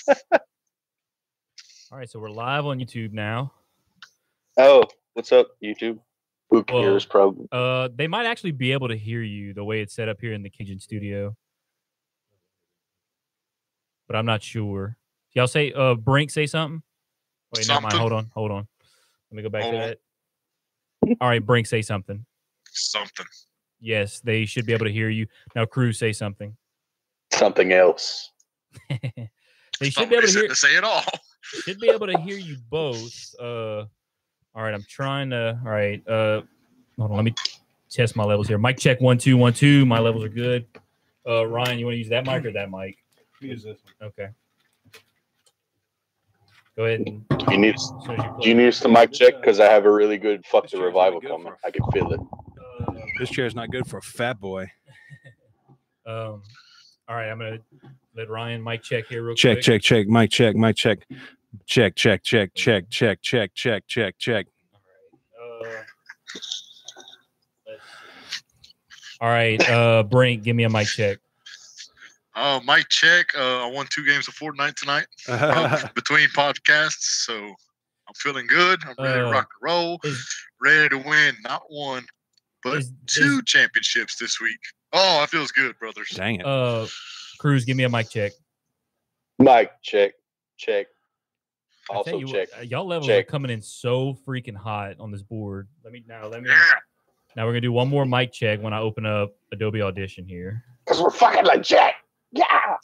All right, so we're live on YouTube now. Oh, what's up, YouTube? Who cares, probably. They might actually be able to hear you the way it's set up here in the Cajun studio, but I'm not sure. Y'all say, Brink, say something. Wait, never mind. Hold on. Let me go back to that. All right, Brink, say something. Something. Yes, they should be able to hear you. Now, Cruz, say something. Something else. They should be able to hear. To say it all. Should be able to hear you both. All right, I'm trying to. All right, hold on. Let me test my levels here. Mic check 1 2 1 2. My levels are good. Ryan, you want to use that mic or that mic? Use this one. Okay. Go ahead. And, do you need the mic check? Because I have a really good fuck the revival coming. I can feel it. This chair is not good for a fat boy. All right, I'm gonna let Ryan mic check here real check, quick. Check. Mic check. Check. All right, Brink, give me a mic check. Mic check. I won 2 games of Fortnite tonight between podcasts, so I'm feeling good. I'm ready to rock and roll. Ready to win not 1, but 2 championships this week. Oh, that feels good, brothers. Dang it. Cruz, give me a mic check. Mic check. Also check. Y'all levels are coming in so freaking hot on this board. Let me. Now we're gonna do one more mic check when I open up Adobe Audition here. Cause we're fucking legit. Yeah.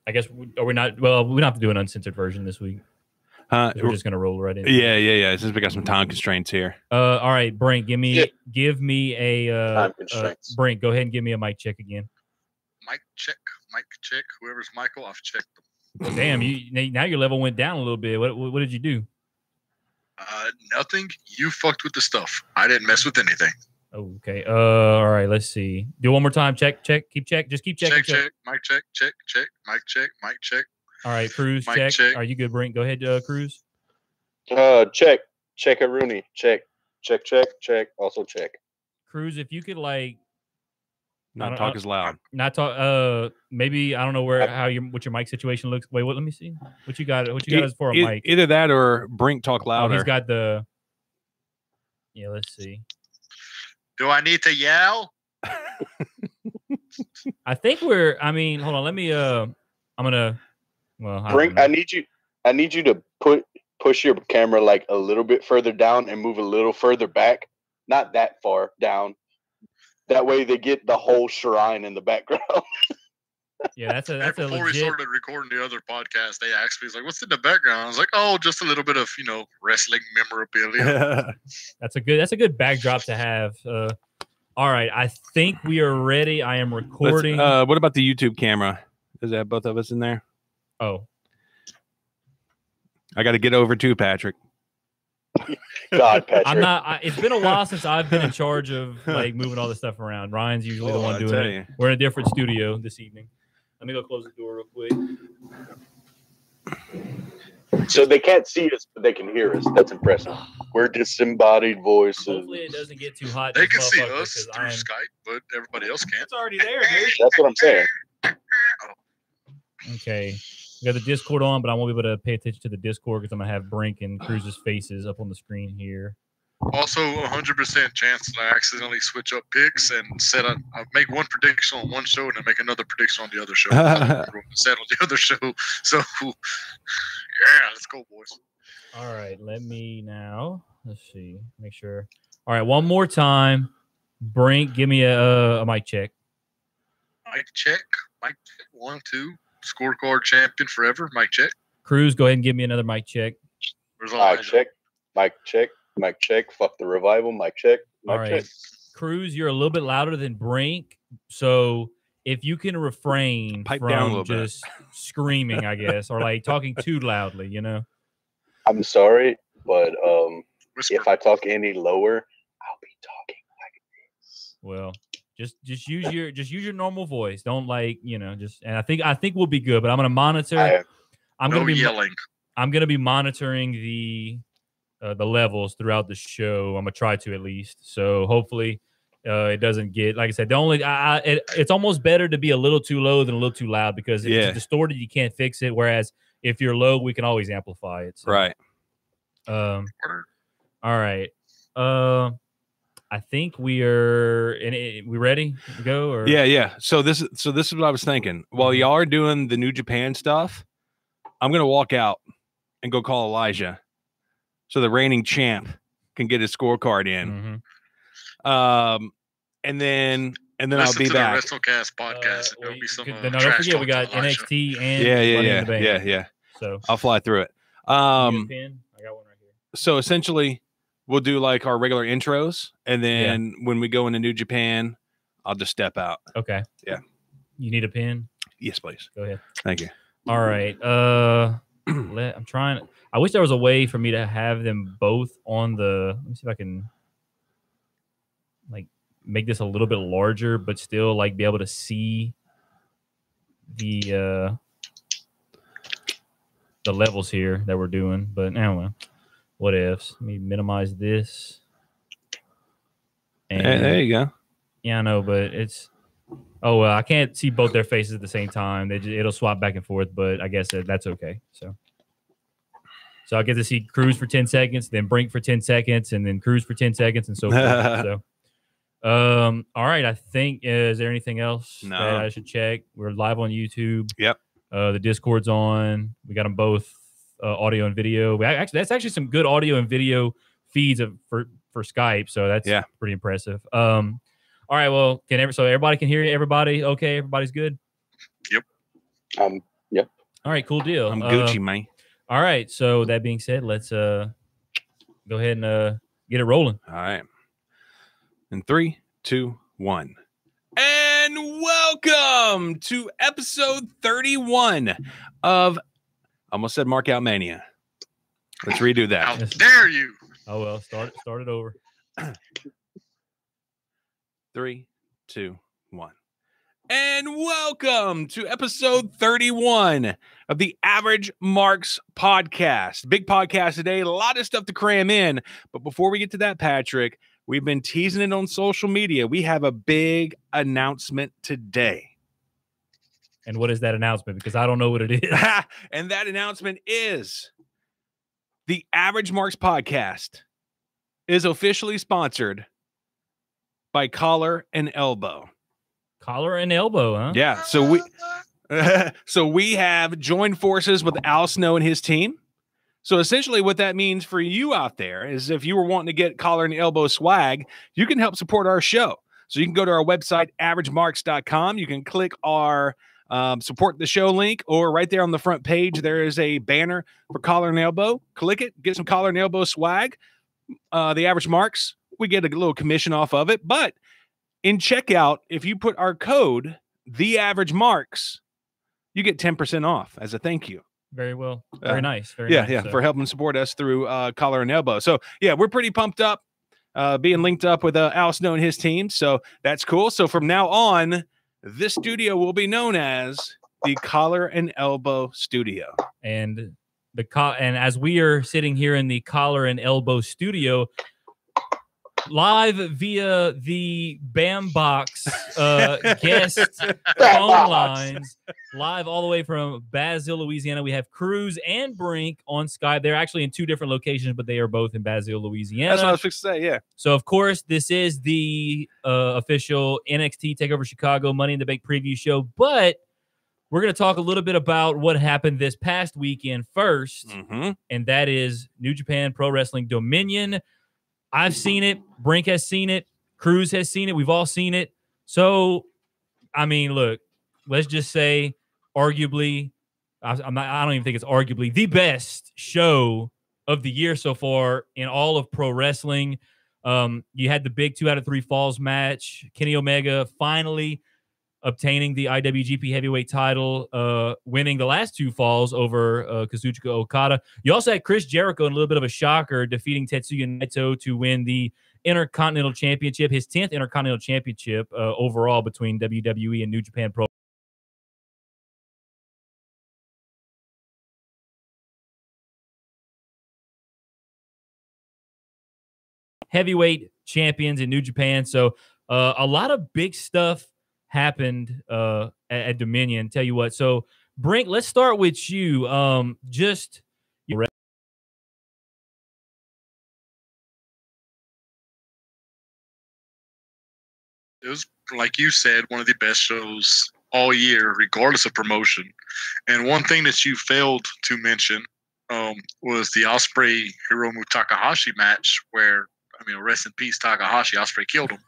I guess are we not? Well, we don't have to do an uncensored version this week. We're just gonna roll right in. Yeah. Since we got some time constraints here. All right, Brink, give me a time constraints. Brink, go ahead and give me a mic check again. Mic check. Whoever's Michael, I've checked them. Damn, now your level went down a little bit. What did you do? Nothing. You fucked with the stuff. I didn't mess with anything. Oh, okay. All right. Let's see. Do one more time. Check. Keep check. Just keep checking. Check. Mic check. Mic check. All right, Cruz. Check. Are you good, Brink? Go ahead, Cruz. Check. Check a Rooney. Check. Also check. Cruz, if you could not talk as loud. Not talk. Maybe I don't know what your mic situation looks. Wait, let me see. What you got? What you got as for a mic? Either that or Brink talk louder. Oh, he's got the. Yeah, let's see. Do I need to yell? I think we're. I mean, hold on. Let me. I'm gonna. Well, Brink, I need you to push your camera like a little bit further down and move a little further back. Not that far down. That way they get the whole shrine in the background. Yeah, that's a before legit... we started recording the other podcast, they asked me, like, what's in the background? I was like, oh, just a little bit of, wrestling memorabilia. That's a good backdrop to have. All right, I think we are ready. I am recording. What about the YouTube camera? Does that have both of us in there? Oh. I got to get over too, Patrick. God, Patrick. I'm not. It's been a while since I've been in charge of moving all this stuff around. Ryan's usually the one doing it. We're in a different studio this evening. Let me go close the door real quick. So they can't see us, but they can hear us. That's impressive. We're disembodied voices. Hopefully it doesn't get too hot. They can see us through Skype, but everybody else can't. It's already there, dude. That's what I'm saying. Okay. We got the Discord on, but I won't be able to pay attention to the Discord because I'm going to have Brink and Cruz's faces up on the screen here. Also, 100% chance that I accidentally switch up picks and I make one prediction on one show and then make another prediction on the other show. Set on the other show. So, yeah, let's go, boys. All right, let's see, make sure. All right, one more time. Brink, give me a mic check. Mic check. 1 2. Scorecard champion forever. Mic check. Cruz, go ahead and give me another mic check. Mic check. Fuck the revival. Mic check. All right. Cruz, you're a little bit louder than Brink, so if you can refrain from just screaming, I guess, or talking too loudly, I'm sorry, but if I talk any lower, I'll be talking like this. Well, just use your normal voice. Don't and I think we'll be good, but I'm going to monitor. I'm going to be yelling. I'm going to be monitoring the the levels throughout the show. I'm gonna try to at least. So hopefully it doesn't get, like I said, the only it's almost better to be a little too low than a little too loud, because if it's distorted, you can't fix it. Whereas if you're low, we can always amplify it. So. Right. All right. I think we are in it. We ready to go? Or? Yeah. So this is what I was thinking. While y'all are doing the New Japan stuff, I'm gonna walk out and go call Elijah, so the reigning champ can get his scorecard in. And then I'll be back. Listen to the WrestleCast podcast. There'll be some. Don't forget, we got NXT and Money in the Bank. Yeah. So I'll fly through it. I got one right here. So essentially, we'll do like our regular intros, and then when we go into New Japan, I'll just step out. Okay. Yeah. You need a pen? Yes, please. Go ahead. Thank you. All right. I'm trying. I wish there was a way for me to have them both on the. Let me see if I can like make this a little bit larger, but still like be able to see the levels here that we're doing. But I don't know. What ifs? Let me minimize this. And there you go. Yeah, I know, but it's. Oh well, I can't see both their faces at the same time. It'll swap back and forth, but I guess that's okay. So I get to see Cruz for 10 seconds, then Brink for 10 seconds, and then Cruz for 10 seconds, and so forth. So, all right. I think is there anything else that I should check? We're live on YouTube. Yep. The Discord's on. We got them both. Audio and video. That's actually some good audio and video feeds for Skype, so that's pretty impressive. All right, well, so everybody can hear you? Everybody okay? Everybody's good? Yep. Yep. All right, cool deal. I'm Gucci, man. All right, so that being said, let's go ahead and get it rolling. All right. In 3, 2, 1. And welcome to episode 31 of almost said Mark Out Mania. Let's redo that. How dare you? Oh well, start it over. 3, 2, 1. And welcome to episode 31 of the Average Marks podcast. Big podcast today, a lot of stuff to cram in. But before we get to that, Patrick, we've been teasing it on social media. We have a big announcement today. And what is that announcement? Because I don't know what it is. And that announcement is the Average Marks podcast is officially sponsored by Collar and Elbow. Collar and Elbow, huh? Yeah. So we have joined forces with Al Snow and his team. So essentially what that means for you out there is if you were wanting to get Collar and Elbow swag, you can help support our show. So you can go to our website, AverageMarks.com. You can click our support the show link, or right there on the front page, there is a banner for Collar and Elbow. Click it, get some Collar and Elbow swag. The Average Marks, we get a little commission off of it. But in checkout, if you put our code, The Average Marks, you get 10% off as a thank you. Very well. Very nice. Very nice. For helping support us through Collar and Elbow. So, yeah, we're pretty pumped up being linked up with Al Snow and his team. So that's cool. So from now on, this studio will be known as the Collar and Elbow Studio. And as we are sitting here in the Collar and Elbow Studio, live via the Bambox guest phone lines, live all the way from Basile, Louisiana. We have Cruz and Brink on Skype. They're actually in two different locations, but they are both in Basile, Louisiana. That's what I was fixing to say, yeah. So, of course, this is the official NXT TakeOver Chicago Money in the Bank preview show, but we're going to talk a little bit about what happened this past weekend first, and that is New Japan Pro Wrestling Dominion. I've seen it. Brink has seen it. Cruz has seen it. We've all seen it. So, I mean, look, let's just say arguably, I don't even think it's arguably the best show of the year so far in all of pro wrestling. You had the big 2 out of 3 falls match. Kenny Omega finally obtaining the IWGP Heavyweight title, winning the last 2 falls over Kazuchika Okada. You also had Chris Jericho in a little bit of a shocker, defeating Tetsuya Naito to win the Intercontinental Championship, his 10th Intercontinental Championship overall between WWE and New Japan Pro heavyweight champions in New Japan. So a lot of big stuff happened at Dominion. Tell you what. So Brink, let's start with you. It was, like you said, one of the best shows all year, regardless of promotion. And one thing that you failed to mention was the Ospreay Hiromu Takahashi match, where, I mean, rest in peace, Takahashi. Ospreay killed him.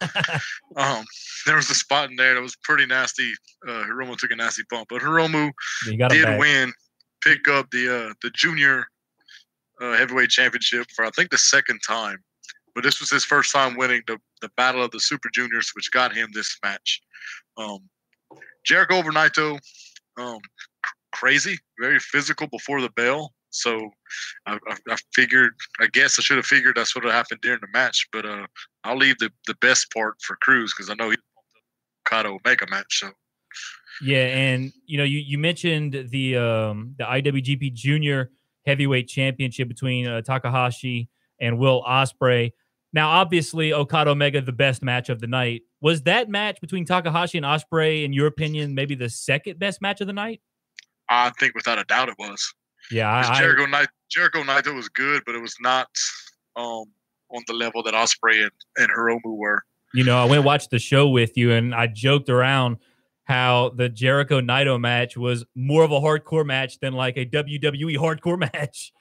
There was a spot in there that was pretty nasty. Hiromu took a nasty bump, but Hiromu did win, pick up the junior heavyweight championship for, I think, the second time. But this was his first time winning the Battle of the Super Juniors, which got him this match. Jericho over Naito, crazy, very physical before the bell. So I figured, I guess I should have figured that's what would happen during the match. But I'll leave the best part for Cruz, because I know he Okada Omega match. So yeah, and you mentioned the IWGP Junior Heavyweight Championship between Takahashi and Will Ospreay. Now, obviously, Okada Omega, the best match of the night. Was that match between Takahashi and Ospreay, in your opinion, maybe the second best match of the night? I think without a doubt it was. Yeah, Jericho Naito was good, but it was not on the level that Ospreay and Hiromu were. I went and watched the show with you, and I joked around how the Jericho Naito match was more of a hardcore match than like a WWE hardcore match.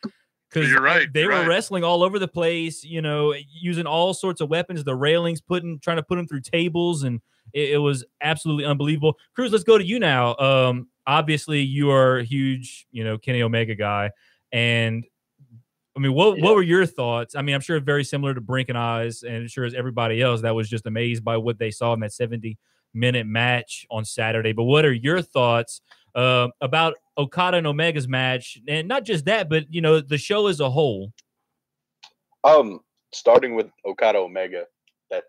Because you're right. They were wrestling all over the place, using all sorts of weapons, the railings, trying to put them through tables, and it was absolutely unbelievable. Cruz, let's go to you now. Obviously, you are a huge, Kenny Omega guy, and I mean, what were your thoughts? I mean, I'm sure very similar to Brink and I's, and sure as everybody else that was just amazed by what they saw in that 70-minute match on Saturday. But what are your thoughts about Okada and Omega's match, and not just that, but the show as a whole? Starting with Okada Omega, that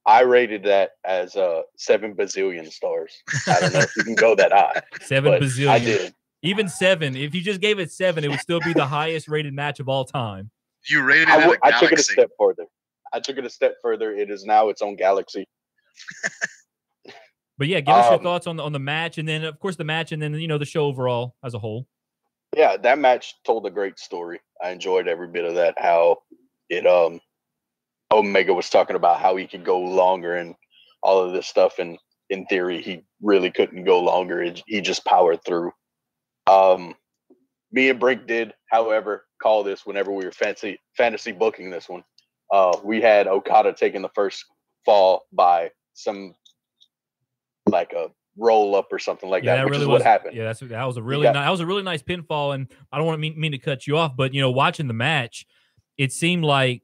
I rated that as 7 bazillion stars. I don't know if you can go that high. 7 bazillion. I did. Even 7. If you just gave it 7, it would still be the highest rated match of all time. You rated it. I took it a step further. It is now its own galaxy. But yeah, give us your thoughts on the match, and then of course the match, and then the show overall as a whole. Yeah, that match told a great story. I enjoyed every bit of that. How it Omega was talking about how he could go longer and all of this stuff, and in theory he really couldn't go longer. He just powered through. Me and Brink did, however, call this whenever we were fantasy booking this one. We had Okada taking the first fall by some, like a roll up or something like that, which really is what happened. Yeah, that was a really nice pinfall. And I don't want to mean to cut you off, but watching the match, it seemed like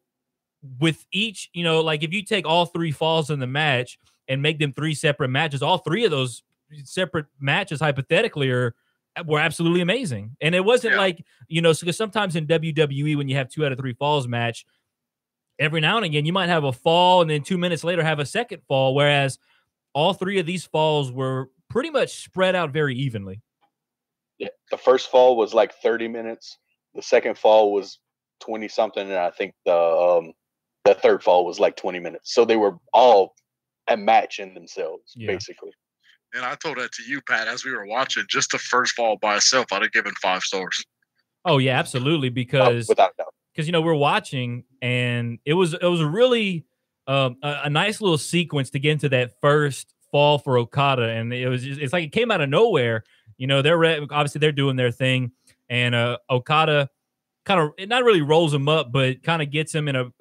with each, like if you take all 3 falls in the match and make them 3 separate matches, all 3 of those separate matches hypothetically were absolutely amazing. And it wasn't like, because sometimes in WWE, when you have 2 out of 3 falls match, every now and again, you might have a fall and then 2 minutes later have a second fall. Whereas all 3 of these falls were pretty much spread out very evenly. Yeah. The first fall was like 30 minutes. The second fall was 20 something. And I think the third fall was like 20 minutes. So they were all a match in themselves, basically. And I told that to you, Pat, as we were watching. Just the first fall by itself, I'd have given 5 stars. Oh yeah, absolutely. Because without doubt. Because we're watching, and it was a really a nice little sequence to get into that first fall for Okada, and it's like it came out of nowhere. They're doing their thing, and Okada kind of not really rolls him up, but kind of gets him in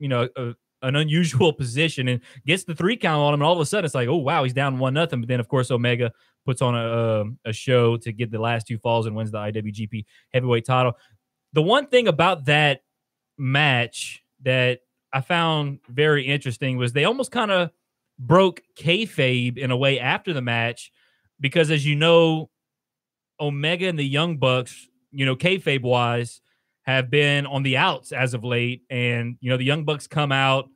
an unusual position and gets the 3 count on him, and all of a sudden it's like, oh wow, he's down 1-0. But then of course Omega puts on a show to get the last 2 falls and wins the IWGP Heavyweight title. The one thing about that match that I found very interesting was they almost kind of broke kayfabe in a way after the match, because as you know, Omega and the Young Bucks, kayfabe wise, have been on the outs as of late. And, the Young Bucks come out,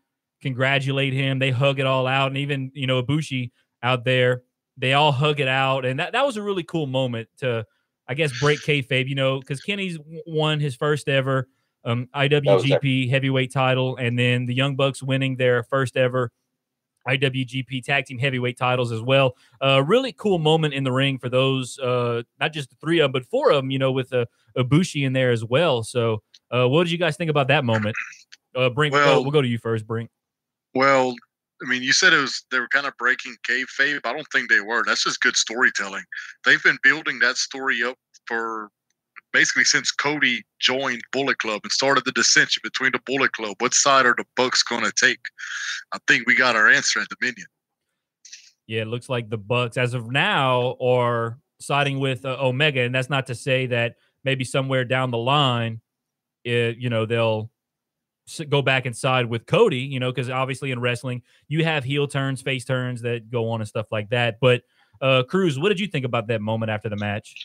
congratulate him. They hug it all out. And even, Ibushi out there, they all hug it out. And that was a really cool moment to, I guess, break kayfabe, because Kenny's won his first ever IWGP heavyweight title, and then the Young Bucks winning their first ever IWGP tag team heavyweight titles as well. Really cool moment in the ring for those, not just the 3 of them, but 4 of them, with Ibushi in there as well. So what did you guys think about that moment? Brink, we'll go to you first, Brink. Well, I mean, you said they were kind of breaking kayfabe. I don't think they were. That's just good storytelling. They've been building that story up for basically since Cody joined Bullet Club and started the dissension between the Bullet Club. What side are the Bucks going to take? I think we got our answer at Dominion. Yeah, it looks like the Bucks, as of now, are siding with Omega, and that's not to say that maybe somewhere down the line, they'll go back and side with Cody, because obviously in wrestling, you have heel turns, face turns that go on and stuff like that. But Cruz, what did you think about that moment after the match?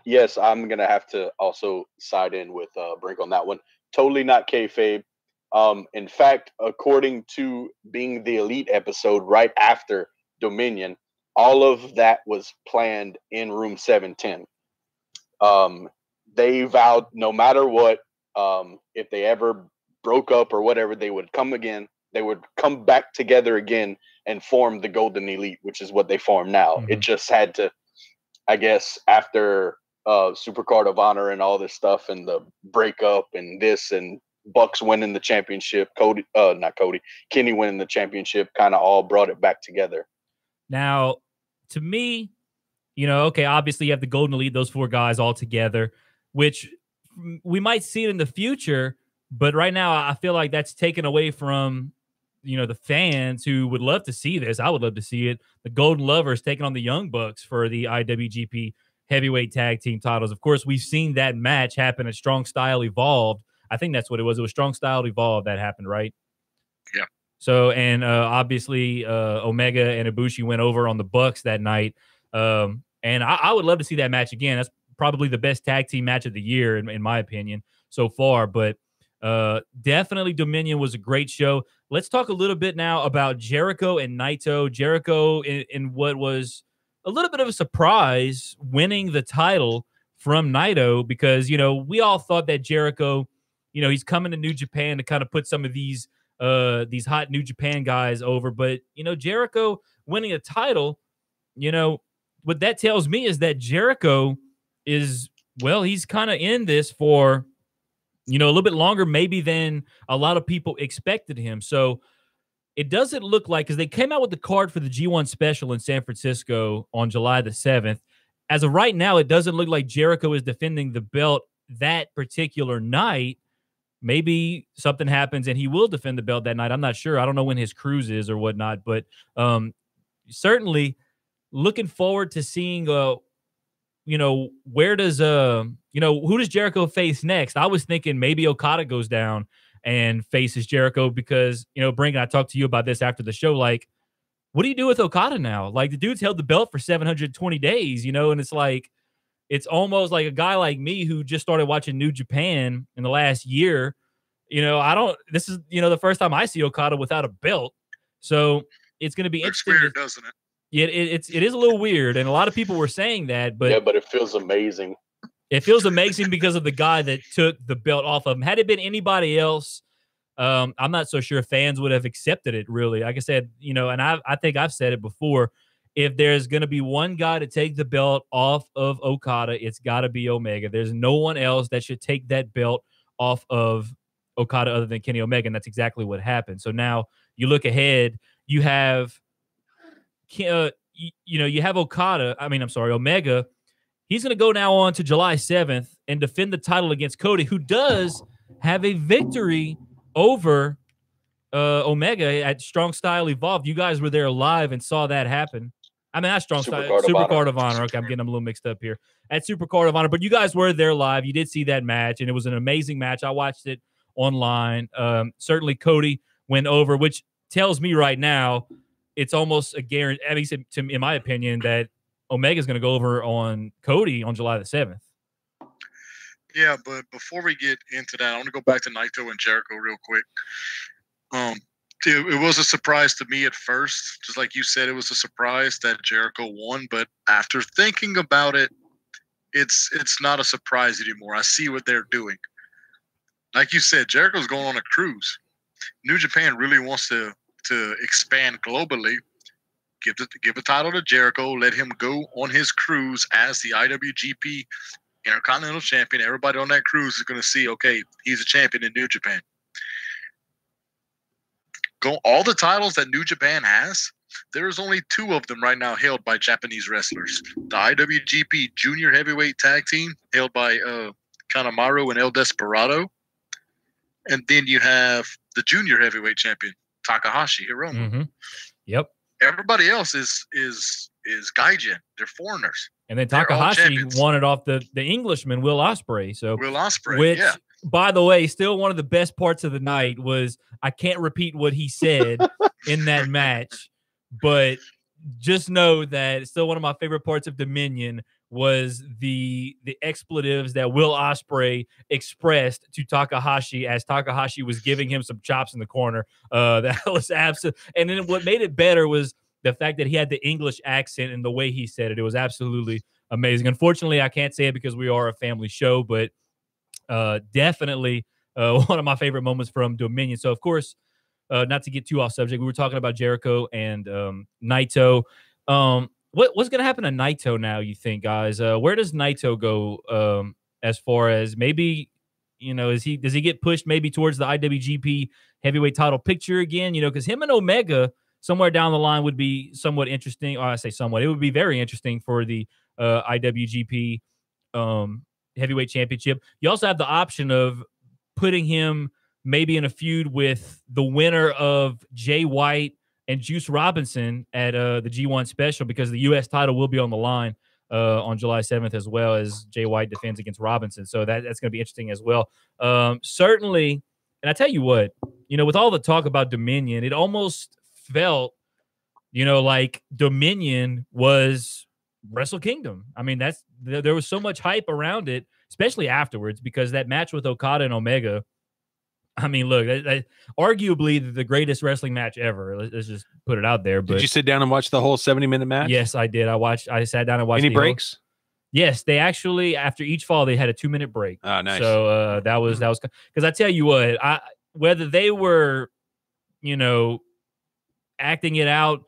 Yes, I'm gonna have to also side in with Brink on that one. Totally not kayfabe. In fact, according to Being the Elite episode right after Dominion, all of that was planned in room 710. They vowed no matter what, if they ever broke up or whatever, they would come again. They would come back together again and form the Golden Elite, which is what they form now. Mm-hmm. It just had to, I guess, after Supercard of Honor and all this stuff and the breakup and this and Bucks winning the championship, Kenny winning the championship, kind of all brought it back together. Now, to me, okay, obviously you have the Golden Elite, those 4 guys all together, which we might see it in the future, but right now I feel like that's taken away from, the fans who would love to see this. I would love to see it. The Golden Lovers taking on the Young Bucks for the IWGP heavyweight tag team titles. Of course, we've seen that match happen at Strong Style Evolved. I think that's what it was. It was Strong Style Evolved that happened, right? Yeah. So, and obviously Omega and Ibushi went over on the Bucks that night. And I would love to see that match again. That's probably the best tag team match of the year, in my opinion, so far. But definitely Dominion was a great show. Let's talk a little bit now about Jericho and Naito. Jericho in what was a little bit of a surprise, winning the title from Naito, because, we all thought that Jericho, he's coming to New Japan to kind of put some of these hot New Japan guys over. But, Jericho winning a title, what that tells me is that Jericho is, he's kind of in this for, a little bit longer maybe than a lot of people expected him. So it doesn't look like, because they came out with the card for the G1 special in San Francisco on July the 7th. As of right now, it doesn't look like Jericho is defending the belt that particular night. Maybe something happens and he will defend the belt that night. I'm not sure. I don't know when his cruise is or whatnot, but certainly looking forward to seeing, where does, who does Jericho face next? I was thinking maybe Okada goes down and faces Jericho because, Brink, I talked to you about this after the show. Like, what do you do with Okada now? Like, the dude's held the belt for 720 days, and it's like, it's almost like a guy like me who just started watching New Japan in the last year. This is, the first time I see Okada without a belt. So it's going to be interesting. Weird, doesn't it? Yeah, it is a little weird. And a lot of people were saying that, but yeah, but it feels amazing. It feels amazing because of the guy that took the belt off of him. Had it been anybody else, I'm not so sure fans would have accepted it, really. Like I said, and I think I've said it before, if there's going to be one guy to take the belt off of Okada, it's got to be Omega. There's no one else that should take that belt off of Okada other than Kenny Omega, and that's exactly what happened. So now you look ahead, you have you have Omega. He's going to go now on to July 7th and defend the title against Cody, who does have a victory over Omega at Strong Style Evolved. You guys were there live and saw that happen. I mean, not Strong Style, Supercard of Honor. Okay, I'm getting them a little mixed up here. At Supercard of Honor, but you guys were there live. You did see that match, and it was an amazing match. I watched it online. Certainly Cody went over, which tells me right now it's almost a guarantee, at least in my opinion, that Omega's going to go over on Cody on July the 7th. Yeah, but before we get into that, I want to go back to Naito and Jericho real quick. It was a surprise to me at first. Just like you said, it was a surprise that Jericho won. But after thinking about it, it's not a surprise anymore. I see what they're doing. like you said, Jericho's going on a cruise. New Japan really wants to expand globally. Give the title to Jericho. Let him go on his cruise as the IWGP Intercontinental Champion. Everybody on that cruise is going to see, okay, he's a champion in New Japan. All the titles that New Japan has, there is only 2 of them right now held by Japanese wrestlers. The IWGP Junior Heavyweight Tag Team held by Kanemaru and El Desperado. And then you have the Junior Heavyweight Champion, Takahashi Hiromu. Mm-hmm. Yep. Everybody else is Gaijin. They're foreigners. And then Takahashi won it off the Englishman, Will Ospreay. So Will Ospreay, which, yeah. By the way, still one of the best parts of the night was, I can't repeat what he said in that match, but just know that still one of my favorite parts of Dominion was the expletives that Will Ospreay expressed to Takahashi as Takahashi was giving him some chops in the corner. That was absolute. And then what made it better was the fact that he had the English accent and the way he said it. It was absolutely amazing. Unfortunately, I can't say it because we are a family show, but definitely one of my favorite moments from Dominion. So, of course, not to get too off subject, we were talking about Jericho and Naito. What's going to happen to Naito now, you think, guys? Where does Naito go as far as maybe, does he get pushed maybe towards the IWGP heavyweight title picture again? Because him and Omega somewhere down the line would be somewhat interesting. Or I say somewhat. It would be very interesting for the IWGP heavyweight championship. You also have the option of putting him maybe in a feud with the winner of Jay White and Juice Robinson at the G1 special, because the U.S. title will be on the line on July 7th, as well as Jay White defends against Robinson. So that's going to be interesting as well. Certainly, and I tell you what, with all the talk about Dominion, it almost felt, like Dominion was Wrestle Kingdom. I mean, there was so much hype around it, especially afterwards, because that match with Okada and Omega, I mean, look, arguably the greatest wrestling match ever. Let's just put it out there. But did you sit down and watch the whole 70-minute match? Yes, I did. I sat down and watched. Any breaks? Yes, they actually, after each fall, they had a 2-minute break. Oh, nice. So that was because I tell you what, whether they were, acting it out,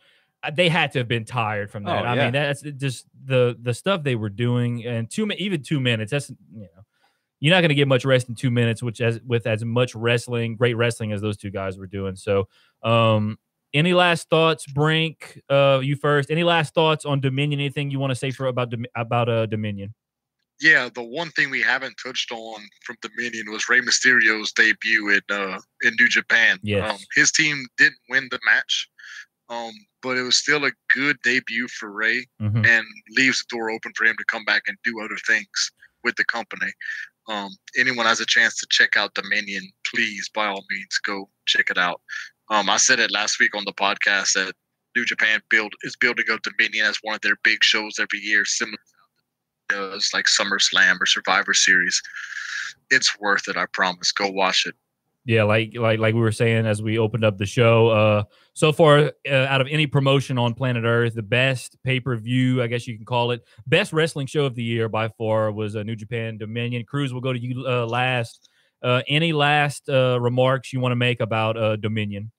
they had to have been tired from that. I mean, that's just the stuff they were doing, and even 2 minutes. That's you're not going to get much rest in 2 minutes, with as much great wrestling as those two guys were doing. So, any last thoughts, Brink? You first. Any last thoughts on Dominion? Anything you want to say about Dominion? Yeah, the one thing we haven't touched on from Dominion was Rey Mysterio's debut in New Japan. Yes. His team didn't win the match, but it was still a good debut for Rey, and leaves the door open for him to come back and do other things with the company. Anyone has a chance to check out Dominion, please, by all means, go check it out. I said it last week on the podcast that New Japan is building up Dominion as one of their big shows every year, similar to does like SummerSlam or Survivor Series. It's worth it, I promise. Go watch it. Yeah, like we were saying as we opened up the show, so far out of any promotion on planet Earth, the best pay-per-view, I guess you can call it, best wrestling show of the year by far was New Japan Dominion. Cruz, we'll go to you last. Any last remarks you want to make about Dominion?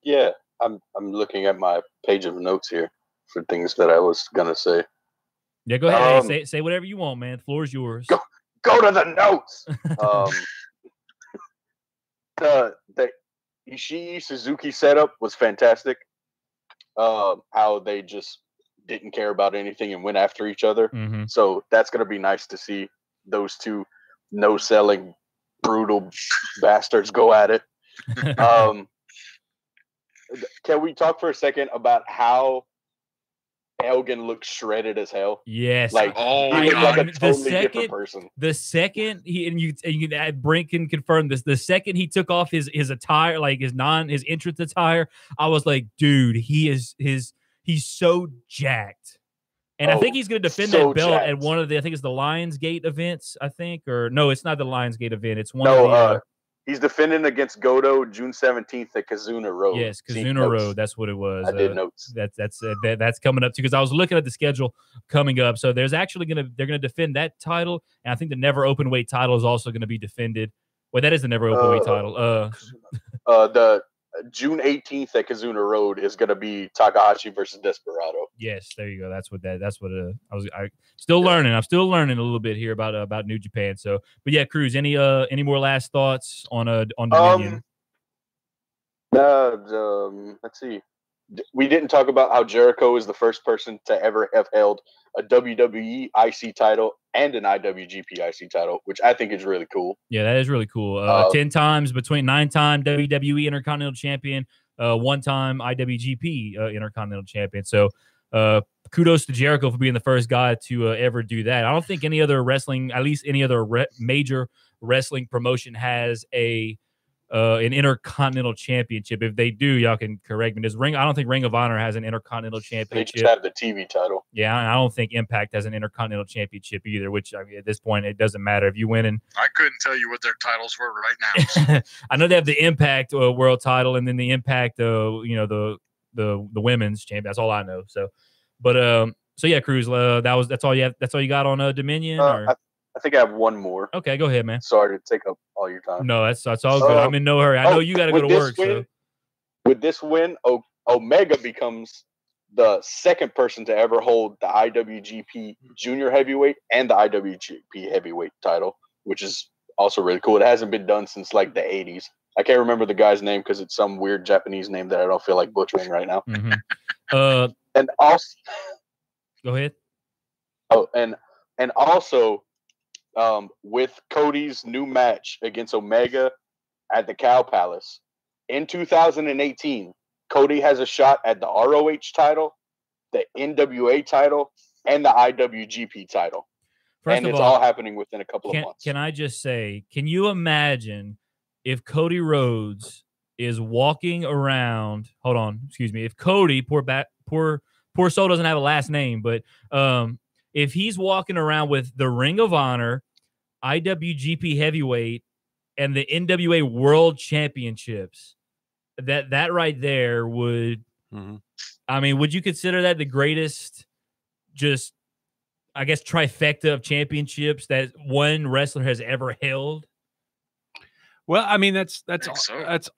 Yeah, I'm looking at my page of notes here for things that I was gonna say. Yeah, go ahead. Say whatever you want, man. The floor is yours. Go to the notes. The Ishii Suzuki setup was fantastic. How they just didn't care about anything and went after each other. So that's gonna be nice to see those two no-selling brutal bastards go at it. Can we talk for a second about how Elgin looks shredded as hell? Yes. Like, he looked like a totally different person. The second Brink can confirm this. The second he took off his attire, like his entrance attire, I was like, dude, he's so jacked. And I think he's going to defend that belt at one of the, I think it's the Lionsgate events, I think, or no, it's not the Lionsgate event. It's one of the. He's defending against Goto June 17th at Kazuna Road. Yes, Kazuna Road. That's what it was. I did notes. That's coming up too, because I was looking at the schedule coming up. So there's actually they're gonna defend that title, and I think the never open weight title is also going to be defended. Well, that is the never open weight title. The June 18th at Kazuna Road is going to be Takahashi versus Desperado. Yes, there you go. That's what I still learning. I'm still learning a little bit here about New Japan. So, but yeah, Cruz, any more last thoughts on Dominion? Let's see. We didn't talk about how Jericho is the first person to ever have held a WWE IC title and an IWGP IC title, which I think is really cool. Yeah, that is really cool. 10 times, between 9-time WWE Intercontinental Champion, 1-time IWGP Intercontinental Champion. So kudos to Jericho for being the first guy to ever do that. I don't think any other wrestling, at least any other major wrestling promotion, has an Intercontinental Championship. If they do, y'all can correct me. I don't think Ring of Honor has an Intercontinental Championship. They just have the TV title. Yeah, I don't think Impact has an Intercontinental Championship either, which, I mean, at this point, it doesn't matter if you win. And I couldn't tell you what their titles were right now. I know they have the Impact World title and then the Impact, the women's champion. That's all I know. So, but so yeah, Cruz, that's all you have. That's all you got on Dominion. Or? I think I have one more. Okay, go ahead, man. Sorry to take up all your time. No, that's all good. I'm in no hurry. I know you got to go to work. With this win, Omega becomes the second person to ever hold the IWGP Junior Heavyweight and the IWGP Heavyweight title, which is also really cool. It hasn't been done since like the 80s. I can't remember the guy's name because it's some weird Japanese name that I don't feel like butchering right now. Mm-hmm. And also, go ahead. Oh, and also. With Cody's new match against Omega at the Cow Palace in 2018, Cody has a shot at the ROH title, the NWA title, and the IWGP title. And it's all happening within a couple of months. Can I just say, can you imagine if Cody Rhodes is walking around? Hold on, excuse me. If Cody, poor soul doesn't have a last name, but if he's walking around with the Ring of Honor, IWGP Heavyweight, and the NWA World Championships, that right there would, I mean, would you consider that the greatest, just, I guess, trifecta of championships that one wrestler has ever held? Well, I mean, that's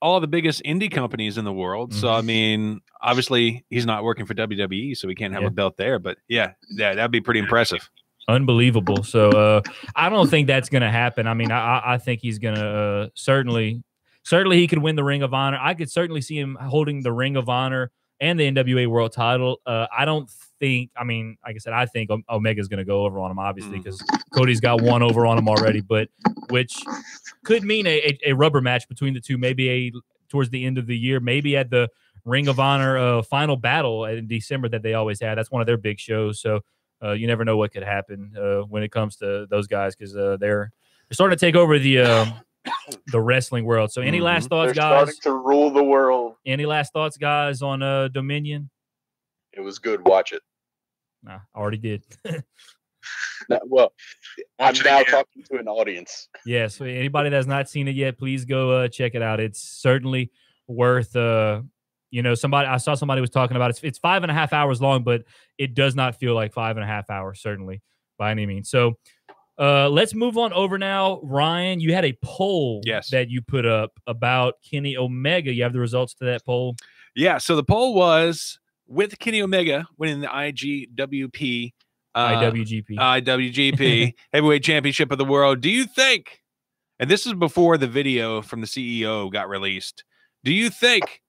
all the biggest indie companies in the world. So, I mean, obviously he's not working for WWE, so he can't have a belt there. But yeah, that'd be pretty impressive. Unbelievable. So I don't think that's going to happen. I mean, I think he's going to certainly he could win the Ring of Honor. I could certainly see him holding the Ring of Honor and the NWA World title. I don't think, I mean, like I said, I think Omega's going to go over on him, obviously, because Cody's got one over on him already, but which could mean a rubber match between the two, maybe towards the end of the year, maybe at the Ring of Honor final battle in December that they always have. That's one of their big shows. So you never know what could happen when it comes to those guys, because they're starting to take over the wrestling world. So any last thoughts, guys? Starting to rule the world. Any last thoughts, guys, on Dominion? It was good. Watch it. Nah, I already did. Well, I'm now talking to an audience. Yeah, so anybody that's not seen it yet, please go check it out. It's certainly worth I saw somebody was talking about it's 5.5 hours long, but it does not feel like 5.5 hours, certainly, by any means. So let's move on over now. Ryan, you had a poll that you put up about Kenny Omega. You have the results to that poll? Yeah, so the poll was, with Kenny Omega winning the IWGP Heavyweight Championship of the World, do you think, and this is before the video from the CEO got released, do you think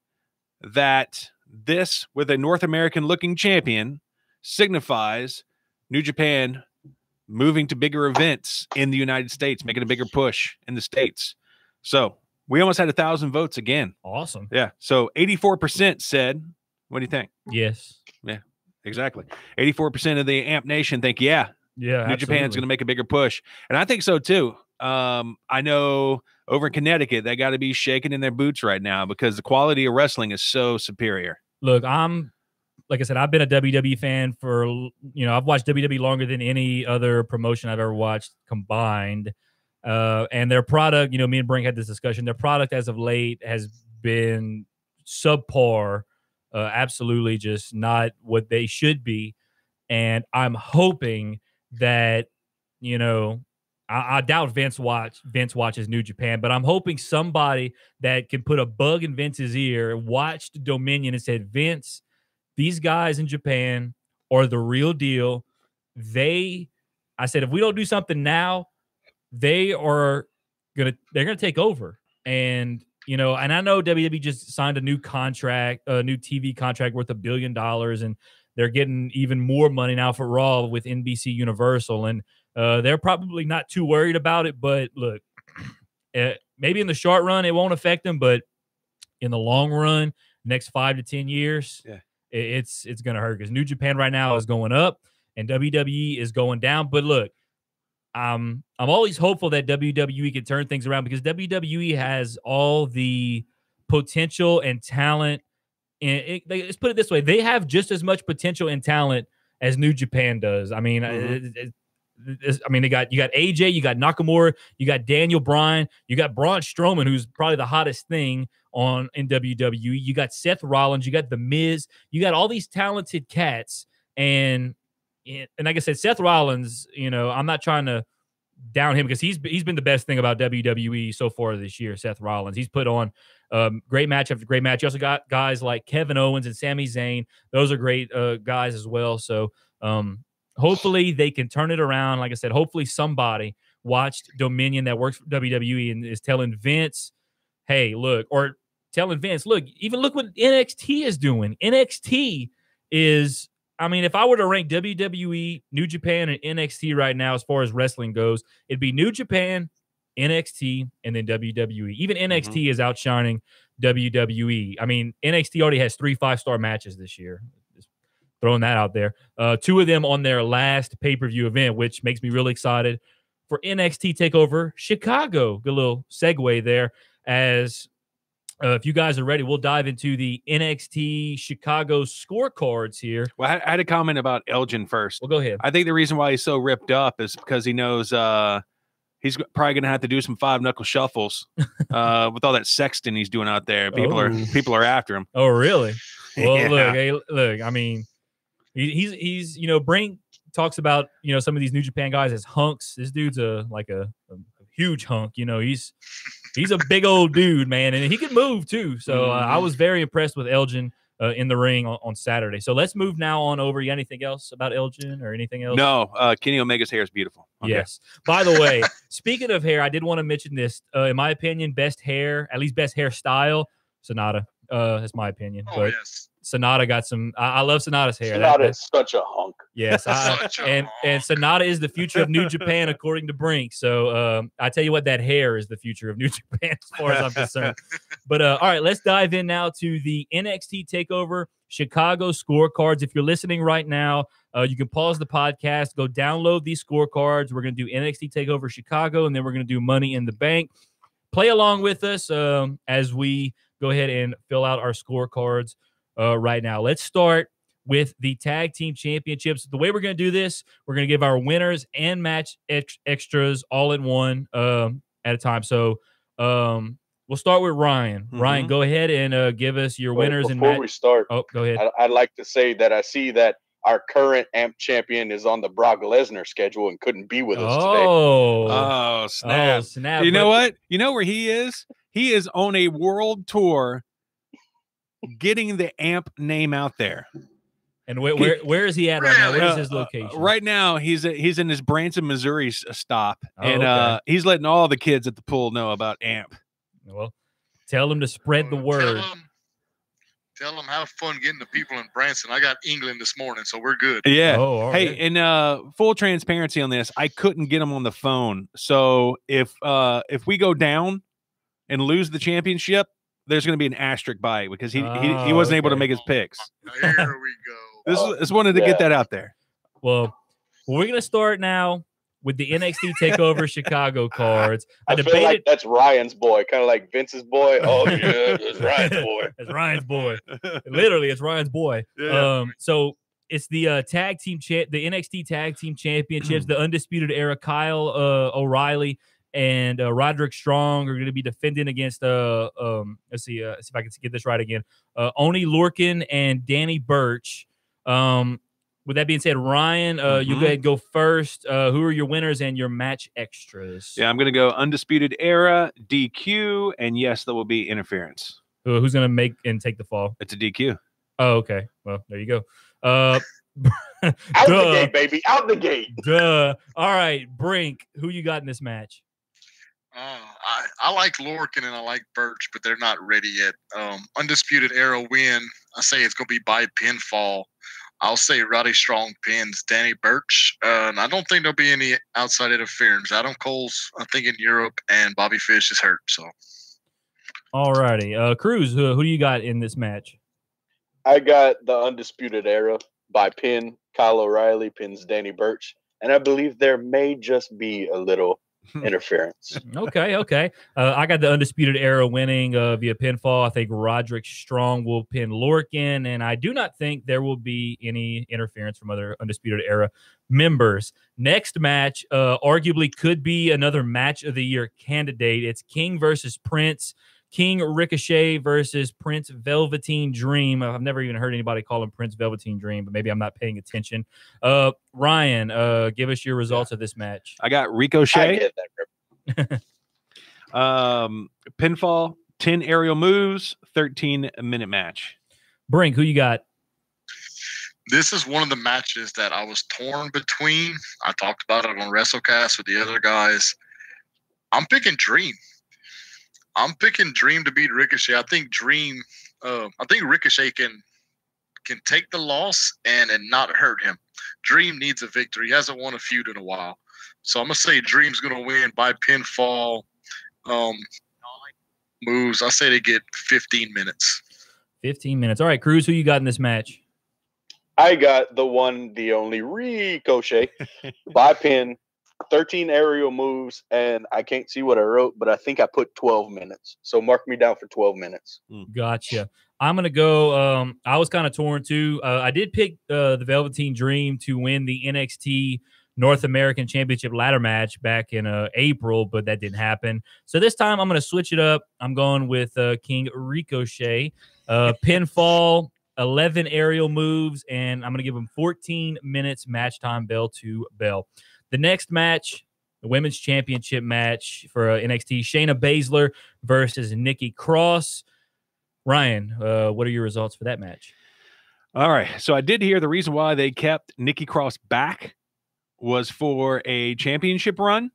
that this, with a North American looking champion, signifies New Japan moving to bigger events in the United States, making a bigger push in the States? So we almost had 1,000 votes again. Awesome. Yeah. So 84% said, what do you think? Yes. Yeah, exactly. 84% of the AMP Nation think, New Japan's going to make a bigger push. And I think so too. I know over in Connecticut, they got to be shaking in their boots right now because the quality of wrestling is so superior. Look, like I said, I've been a WWE fan for, I've watched WWE longer than any other promotion I've ever watched combined. And their product, me and Brink had this discussion, their product as of late has been subpar, absolutely just not what they should be. And I'm hoping that, I doubt Vince watches New Japan, but I'm hoping somebody that can put a bug in Vince's ear watched Dominion and said, Vince, these guys in Japan are the real deal. I said, if we don't do something now, they're gonna take over. And and I know WWE just signed a new contract, a new TV contract worth $1 billion, and they're getting even more money now for Raw with NBC Universal, and they're probably not too worried about it. But look, maybe in the short run it won't affect them, but in the long run, next 5 to 10 years, it's gonna hurt because New Japan right now is going up and WWE is going down. But look, I'm always hopeful that WWE can turn things around because WWE has all the potential and talent. And let's put it this way: they have just as much potential and talent as New Japan does. I mean, you got AJ, you got Nakamura, you got Daniel Bryan, you got Braun Strowman, who's probably the hottest thing in WWE. You got Seth Rollins, you got The Miz, you got all these talented cats. And like I said, Seth Rollins, I'm not trying to down him because he's been the best thing about WWE so far this year. Seth Rollins, he's put on great match after great match. You also got guys like Kevin Owens and Sami Zayn; those are great guys as well. So hopefully they can turn it around. Like I said, hopefully somebody watched Dominion that works for WWE and is telling Vince, "Hey, look," or telling Vince, "Look, even look what NXT is doing. NXT is." I mean, if I were to rank WWE, New Japan, and NXT right now as far as wrestling goes, it'd be New Japan, NXT, and then WWE. Even NXT is outshining WWE. I mean, NXT already has 3 5-star matches this year. Just throwing that out there. 2 of them on their last pay-per-view event, which makes me really excited for NXT TakeOver Chicago. Good little segue there. As if you guys are ready, we'll dive into the NXT Chicago scorecards here. Well, I had a comment about Elgin first. Well, go ahead. I think the reason why he's so ripped up is because he knows he's probably going to have to do some 5-knuckle shuffles with all that sexting he's doing out there. People are after him. Oh, really? Well, look. I mean, he's Brink talks about some of these New Japan guys as hunks. This dude's a huge hunk. He's a big old dude, man, and he can move too. So I was very impressed with Elgin in the ring on Saturday. So let's move now on over. You got anything else about Elgin or anything else? No, Kenny Omega's hair is beautiful. Okay. Yes. By the way, speaking of hair, I did want to mention this. In my opinion, best hair, at least best hairstyle, Sonata. That's my opinion. Oh, but yes. Sonata got some. I love Sonata's hair. Sonata is such a hunk. Yes, and Sonata is the future of New Japan according to Brink. So I tell you what, that hair is the future of New Japan as far as I'm concerned. But all right, let's dive in now to the NXT TakeOver Chicago scorecards. If you're listening right now, you can pause the podcast, go download these scorecards. We're going to do NXT TakeOver Chicago, and then we're going to do Money in the Bank. Play along with us as we go ahead and fill out our scorecards right now. Let's start with the tag team championships. The way we're going to do this, we're going to give our winners and match extras all in one at a time. So we'll start with Ryan. Ryan, go ahead and give us your winners and match. Before we start, go ahead. I'd like to say that I see that our current AMP champion is on the Brock Lesnar schedule and couldn't be with us today. Oh, snap. Snap. You know what? You know where he is? He is on a world tour getting the AMP name out there. And where is he at right now? Where is his location? Right now, he's in his Branson, Missouri stop, and he's letting all the kids at the pool know about AMP. Well, tell him to spread the word. Tell them have fun getting the people in Branson. I got England this morning, so we're good. Yeah. Oh, hey, and full transparency on this, I couldn't get him on the phone. So if we go down and lose the championship, there's going to be an asterisk by it because he wasn't able to make his picks. Here we go. Just wanted to get that out there. Well, we're going to start now with the NXT TakeOver Chicago cards. I feel like that's Ryan's boy, kind of like Vince's boy. Oh, yeah, it's Ryan's boy. It's Ryan's boy. Literally, it's Ryan's boy. Yeah. So it's the the NXT Tag Team Championships, the Undisputed Era. Kyle O'Reilly and Roderick Strong are going to be defending against let's see if I can get this right again. Oni Lorcan and Danny Burch. with that being said, Ryan, you go ahead and go first. Who are your winners and your match extras? Yeah, I'm going to go Undisputed Era, DQ, and yes, there will be interference. Who's going to make and take the fall? It's a DQ. Oh, okay. Well, there you go. Out the gate, baby. Out the gate. Duh. All right, Brink, who you got in this match? I like Lorcan and I like Birch, but they're not ready yet. Undisputed Era win. I say it's going to be by pinfall. I'll say Roddy Strong pins Danny Birch. And I don't think there'll be any outside interference. Adam Cole's, I think, in Europe, and Bobby Fish is hurt. So, all righty. Cruz, who do you got in this match? I got the Undisputed Era by pin. Kyle O'Reilly pins Danny Birch. And I believe there may just be a little interference. Okay. I got the Undisputed Era winning via pinfall. I think Roderick Strong will pin Lorcan, and I do not think there will be any interference from other Undisputed Era members. Next match arguably could be another match of the year candidate. It's King versus Prince. King Ricochet versus Prince Velveteen Dream. I've never even heard anybody call him Prince Velveteen Dream, but maybe I'm not paying attention. Ryan, give us your results of this match. I got Ricochet. I get that. Pinfall, 10 aerial moves, 13-minute match. Brink, who you got? This is one of the matches that I was torn between. I talked about it on WrestleCast with the other guys. I'm picking Dream. I'm picking Dream to beat Ricochet. I think Ricochet can take the loss and not hurt him. Dream needs a victory. He hasn't won a feud in a while. So I'm going to say Dream's going to win by pinfall. Moves. I say they get 15 minutes. 15 minutes. All right, Cruz, who you got in this match? I got the one, the only Ricochet by pin. 13 aerial moves, and I can't see what I wrote, but I think I put 12 minutes. So mark me down for 12 minutes. Gotcha. I'm going to go. I was kind of torn too. I did pick the Velveteen Dream to win the NXT North American Championship ladder match back in April, but that didn't happen. So this time I'm going to switch it up. I'm going with King Ricochet. Pinfall, 11 aerial moves, and I'm going to give him 14 minutes match time bell to bell. The next match, the Women's Championship match for NXT, Shayna Baszler versus Nikki Cross. Ryan, what are your results for that match? All right. So I did hear the reason why they kept Nikki Cross back was for a championship run.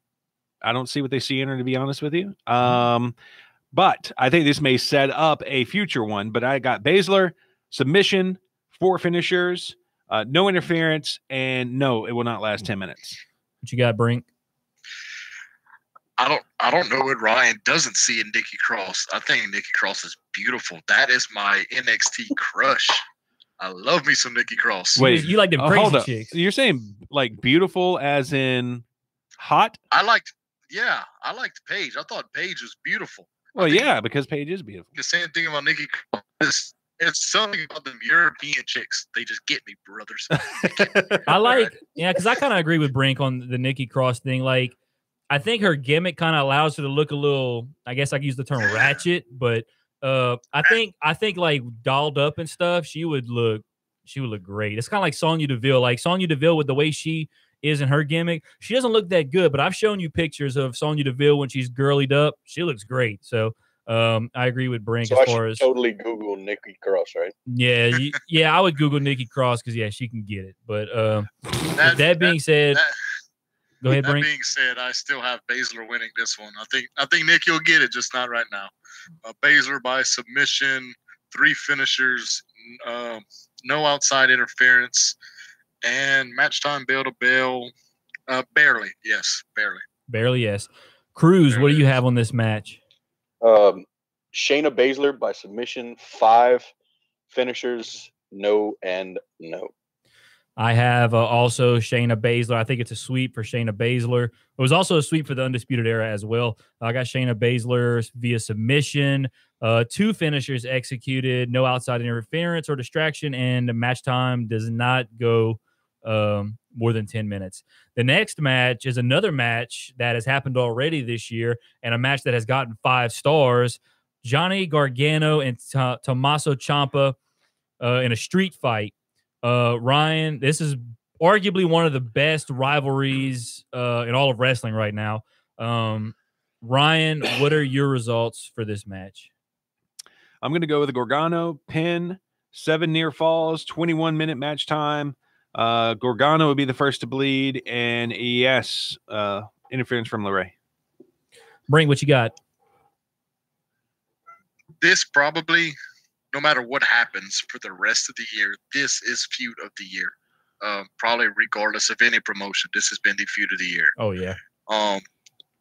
I don't see what they see in her, to be honest with you. But I think this may set up a future one. But I got Baszler, submission, 4 finishers, no interference, and no, it will not last 10 minutes. What you got, Brink? I don't know what Ryan doesn't see in Nikki Cross. I think Nikki Cross is beautiful. That is my NXT crush. I love me some Nikki Cross. Wait, you like them crazy chicks? You're saying like beautiful as in hot? I liked Paige. I thought Paige was beautiful. Well, yeah, because Paige is beautiful. The same thing about Nikki Cross. It's something about them European chicks. They just get me, brothers. I like, because I kind of agree with Brink on the Nikki Cross thing. Like, I think her gimmick kind of allows her to look a little, I guess I could use the term ratchet, but I think like dolled up and stuff, she would look great. It's kind of like Sonya Deville. Like Sonya Deville, with the way she is in her gimmick, she doesn't look that good, but I've shown you pictures of Sonya Deville when she's girlied up. She looks great. So I agree with Brink so as far as totally Google Nikki Cross, right? Yeah, I would Google Nikki Cross because she can get it. But that being said, go ahead, Brink. That being said, I still have Baszler winning this one. I think Nikki will get it, just not right now. Baszler by submission, 3 finishers, no outside interference, and match time bell to bell. Barely, yes, barely. Barely, yes. Cruz, what do you have on this match? Shayna Baszler by submission, 5 finishers, no and no. I have also Shayna Baszler. I think it's a sweep for Shayna Baszler. It was also a sweep for the Undisputed Era as well. I got Shayna Baszler via submission, 2 finishers executed, no outside interference or distraction, and the match time does not go more than 10 minutes. The next match is another match that has happened already this year and a match that has gotten 5 stars. Johnny Gargano and Tommaso Ciampa in a street fight. Ryan, this is arguably one of the best rivalries in all of wrestling right now. Ryan, what are your results for this match? I'm going to go with the Gargano pin, 7 near falls, 21-minute match time. Gargano would be the first to bleed, and yes, interference from LeRae. Brink, what you got? This probably, no matter what happens for the rest of the year, this is feud of the year. Probably regardless of any promotion, this has been the feud of the year. Oh, yeah.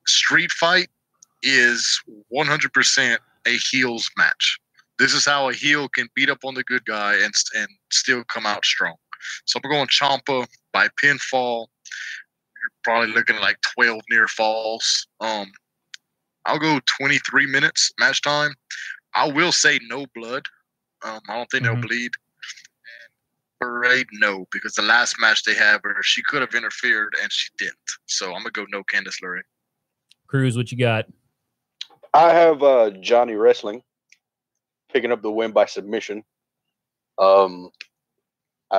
Street fight is 100% a heels match. This is how a heel can beat up on the good guy and still come out strong. So I'm going Ciampa by pinfall. You're probably looking at like 12 near falls. I'll go 23 minutes match time. I will say no blood. I don't think they'll bleed. And LeRae, no, because the last match they had where she could have interfered and she didn't. So I'm going to go no Candice LeRae. Cruz, what you got? I have Johnny Wrestling picking up the win by submission. I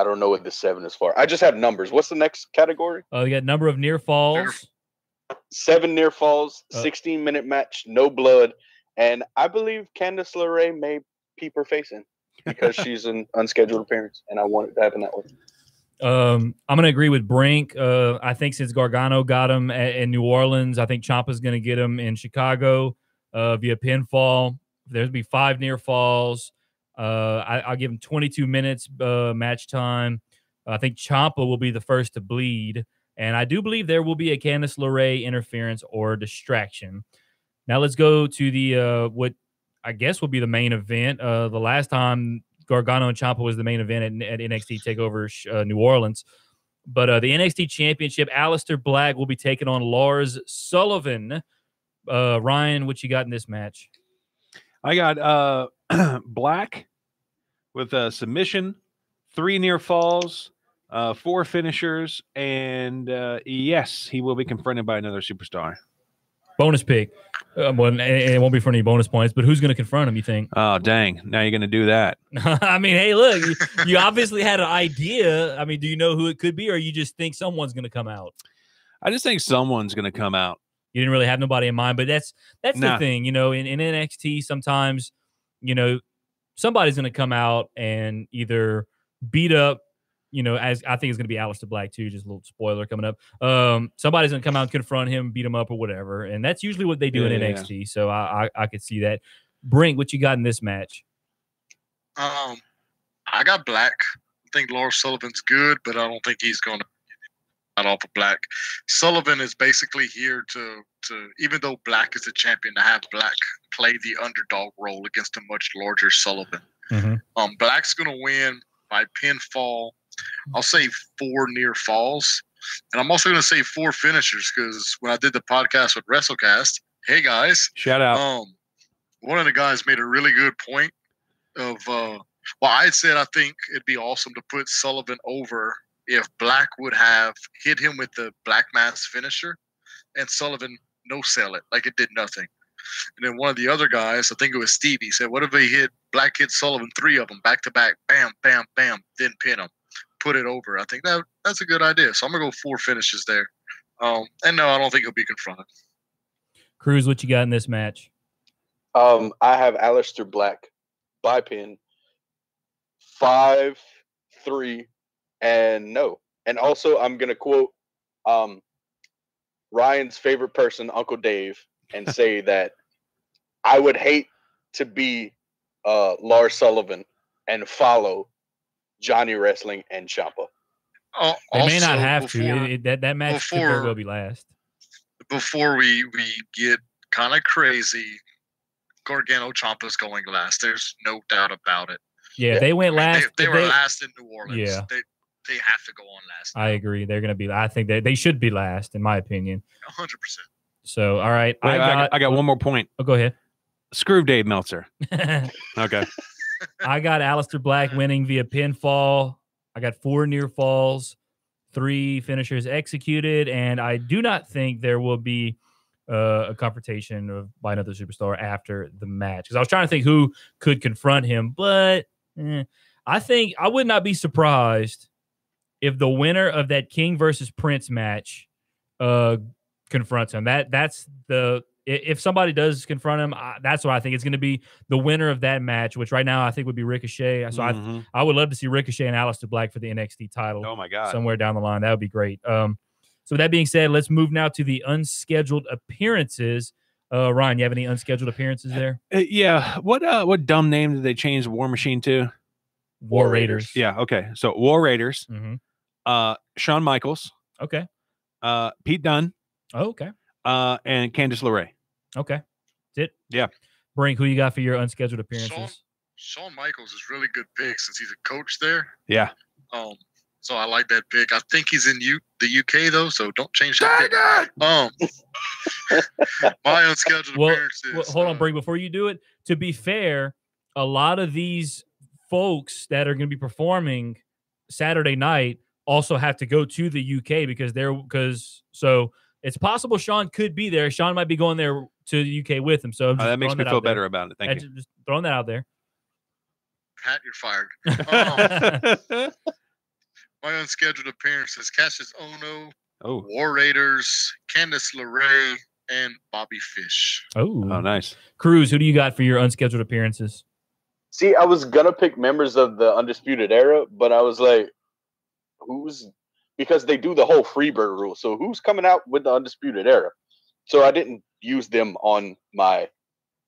don't know what the 7 is for. I just have numbers. What's the next category? You got number of near falls. 7 near falls, 16-minute match, no blood. And I believe Candice LeRae may peep her face in because she's an unscheduled appearance, and I want it to happen that way. I'm going to agree with Brink. I think since Gargano got him in New Orleans, I think Ciampa's going to get him in Chicago via pinfall. There'll be 5 near falls. I'll give him 22 minutes match time. I think Ciampa will be the first to bleed. And I do believe there will be a Candice LeRae interference or distraction. Now let's go to the what I guess will be the main event. The last time Gargano and Ciampa was the main event at NXT TakeOver New Orleans. But the NXT Championship, Aleister Black will be taking on Lars Sullivan. Ryan, what you got in this match? I got Black with a submission, 3 near falls, 4 finishers, and yes, he will be confronted by another superstar. Bonus pick. Well, it won't be for any bonus points, but who's going to confront him, you think? Oh, dang. Now you're going to do that. I mean, hey, look, you obviously had an idea. I mean, do you know who it could be, or you just think someone's going to come out? I just think someone's going to come out. You didn't really have nobody in mind, but that's the thing. You know, in NXT, sometimes, you know, somebody's going to come out and either beat up, you know, as I think it's going to be Aleister Black too. Just a little spoiler coming up. Somebody's going to come out and confront him, beat him up or whatever. And that's usually what they do in NXT. Yeah. So I could see that. Brink, what you got in this match? I got Black. I think Lars Sullivan's good, but I don't think he's going to get off of Black. Sullivan is basically here to even though Black is the champion, to have Black play the underdog role against a much larger Sullivan. Black's going to win by pinfall. I'll say 4 near falls. And I'm also going to say 4 finishers because when I did the podcast with WrestleCast, hey guys, shout out. One of the guys made a really good point of, I said I think it'd be awesome to put Sullivan over if Black would have hit him with the Black Mass finisher and Sullivan no-sell it, like it did nothing. And then one of the other guys, I think it was Stevie, said, what if they Black hit Sullivan 3 of them back-to-back, bam, bam, bam, then pin him. Put it over. I think that's a good idea. So I'm going to go 4 finishes there. And no, I don't think he'll be confronted. Cruz, what you got in this match? I have Aleister Black by pin, 5-3, and no. And also, I'm going to quote Ryan's favorite person, Uncle Dave, and say that I would hate to be Lars Sullivan and follow Johnny Wrestling and Ciampa. They may not have to. That match could very well be last. Before we get kind of crazy, Gargano Ciampa's going last. There's no doubt about it. Yeah, they went last. They were last in New Orleans. Yeah. They have to go on last now. I agree. They're going to be. I think they should be last, in my opinion. 100%. So, all right. Wait, I got one more point. Oh, go ahead. Screw Dave Meltzer. Okay. I got Aleister Black winning via pinfall. I got 4 near falls, 3 finishers executed, and I do not think there will be a confrontation by another superstar after the match. Because I was trying to think who could confront him, but I think I would not be surprised if the winner of that King versus Prince match confronts him. That's the if somebody does confront him, that's what I think it's going to be. The winner of that match, which right now I think would be Ricochet. So I would love to see Ricochet and Aleister Black for the NXT title. Oh my God, somewhere down the line, that would be great. So with that being said, let's move now to the unscheduled appearances. Ryan, you have any unscheduled appearances there? Yeah. What dumb name did they change War Machine to? War Raiders. Yeah. Okay. So War Raiders. Shawn Michaels. Okay. Pete Dunne. Oh, okay. And Candice LeRae. Okay. That's it. Yeah. Brink, who you got for your unscheduled appearances? Shawn Michaels is really good pick since he's a coach there. Yeah. So I like that pick. I think he's in the UK though, so don't change that pick. My unscheduled appearances. Well, hold on, Brink. Before you do it, to be fair, a lot of these folks that are going to be performing Saturday night also have to go to the UK because it's possible Shawn could be there. Shawn might be going there to the UK with him. So that makes me feel better about it. Thank you. Just throwing that out there. Pat, you're fired. My unscheduled appearances: Cassius Ohno, War Raiders, Candice LeRae, and Bobby Fish. Oh, nice. Cruz, who do you got for your unscheduled appearances? See, I was gonna pick members of the Undisputed Era, but I was like, because they do the whole Freebird rule. So who's coming out with the Undisputed Era? So I didn't use them on my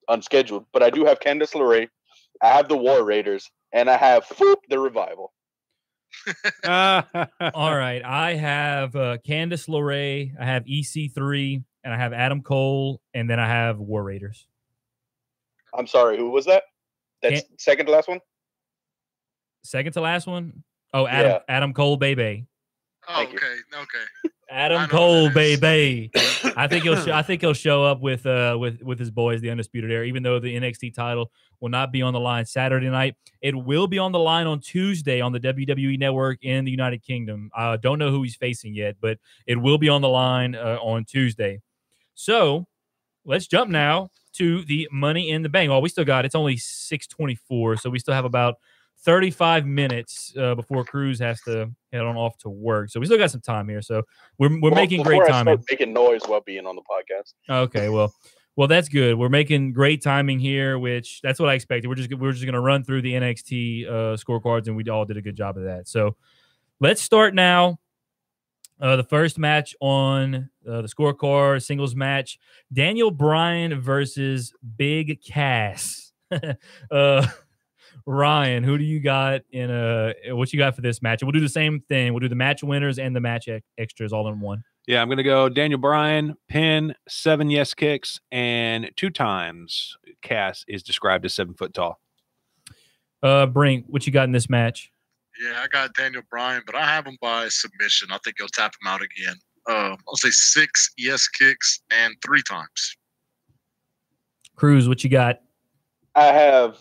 unscheduled, but I do have Candice LeRae, I have the War Raiders, and I have the Revival. All right. I have Candice LeRae, I have EC3, and I have Adam Cole, and then I have War Raiders. I'm sorry, who was that? That's second to last one? Second to last one? Oh, Adam Cole, baby. Oh, okay. Adam Cole, baby. I think he'll show up with his boys, the Undisputed Era, even though the NXT title will not be on the line Saturday night. It will be on the line on Tuesday on the WWE Network in the United Kingdom. I don't know who he's facing yet, but it will be on the line on Tuesday. So let's jump now to the Money in the Bank. Well, it's only 6:24, so we still have about 35 minutes before Cruz has to head on off to work. So we still got some time here. So we're making great timing. I start making noise while being on the podcast. Okay, well, that's good. We're making great timing here, which that's what I expected. We're just going to run through the NXT scorecards, and we all did a good job of that. So let's start now. The first match on the scorecard, singles match, Daniel Bryan versus Big Cass. Ryan, who do you got what you got for this match? And we'll do the same thing. We'll do the match winners and the match extras all in one. Yeah, I'm going to go Daniel Bryan, pin, 7 yes kicks, and 2 times Cass is described as 7 foot tall. Brink, what you got in this match? Yeah, I got Daniel Bryan, but I have him by submission. I think he'll tap him out again. I'll say 6 yes kicks and 3 times. Cruz, what you got? I have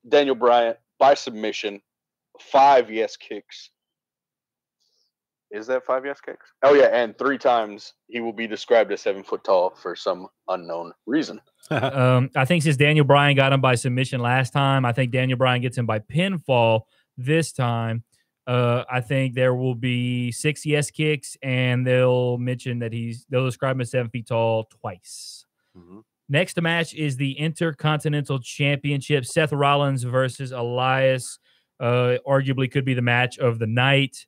Daniel Bryan by submission, 5 yes kicks. Is that 5 yes kicks? Oh, yeah, and 3 times he will be described as 7 foot tall for some unknown reason. I think since Daniel Bryan got him by submission last time, I think Daniel Bryan gets him by pinfall this time. I think there will be 6 yes kicks, and they'll mention that they'll describe him as 7 feet tall twice. Mm-hmm. Next match is the Intercontinental Championship. Seth Rollins versus Elias. Arguably could be the match of the night.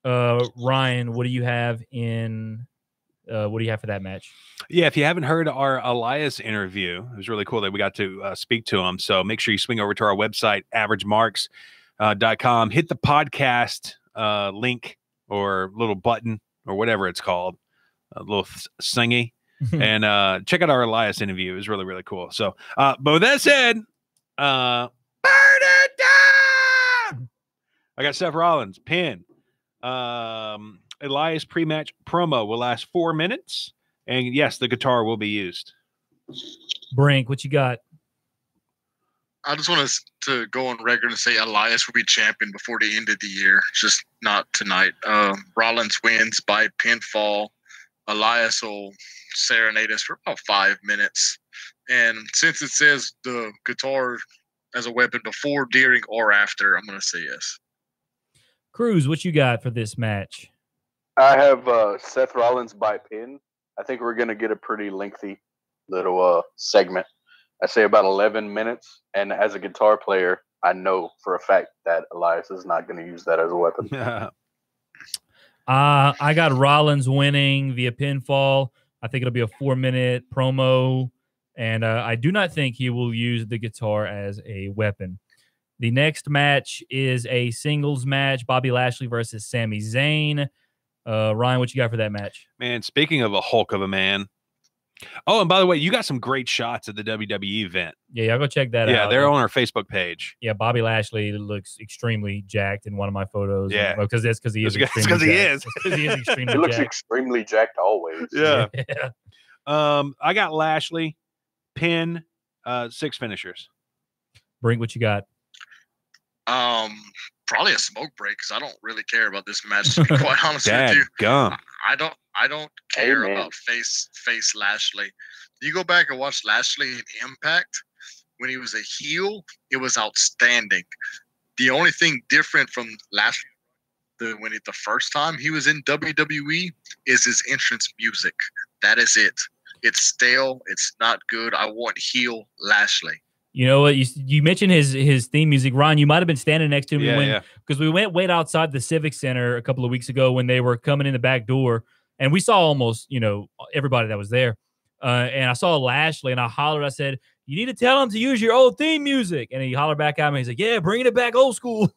Ryan, what do you have for that match? Yeah, if you haven't heard our Elias interview, it was really cool that we got to speak to him. So make sure you swing over to our website, AverageMarks.com. Hit the podcast link or little button or whatever it's called, a little thingy, and check out our Elias interview. It was really, really cool. So, but with that said, burn it down! I got Seth Rollins, pin. Elias pre-match promo will last 4 minutes, and yes, the guitar will be used. Brink, what you got? I just want to go on record and say Elias will be champion before the end of the year, just not tonight. Rollins wins by pinfall. Elias will serenade us for about 5 minutes. And since it says the guitar as a weapon before, during, or after, I'm going to say yes. Cruz, what you got for this match? I have Seth Rollins by pin. I think we're going to get a pretty lengthy little segment. I say about 11 minutes. And as a guitar player, I know for a fact that Elias is not going to use that as a weapon. I got Rollins winning via pinfall. I think it'll be a 4-minute promo. And I do not think he will use the guitar as a weapon. The next match is a singles match, Bobby Lashley versus Sami Zayn. Ryan, what you got for that match? Man, speaking of a Hulk of a man. Oh, and by the way, you got some great shots at the WWE event. Yeah, y'all go check that out. Yeah, they're on our Facebook page. Yeah, Bobby Lashley looks extremely jacked in one of my photos. Yeah. Because he is. Because he is. He is extremely He looks jacked. extremely jacked always. Yeah. Yeah. I got Lashley, pin, 6 finishers. Brink, what you got? Probably a smoke break because I don't really care about this match. To be quite honest with you, gum. I don't care Amen. about face Lashley. You go back and watch Lashley in Impact when he was a heel. It was outstanding. The only thing different from Lashley the first time he was in WWE is his entrance music. That is it. It's stale. It's not good. I want heel Lashley. You know what? You mentioned his theme music. Ron, you might have been standing next to me because we went outside the Civic Center a couple of weeks ago when they were coming in the back door, and we saw almost everybody that was there. And I saw Lashley, and I hollered. I said, "You need to tell him to use your old theme music." And he hollered back at me. He's like, "Yeah, bringing it back old school."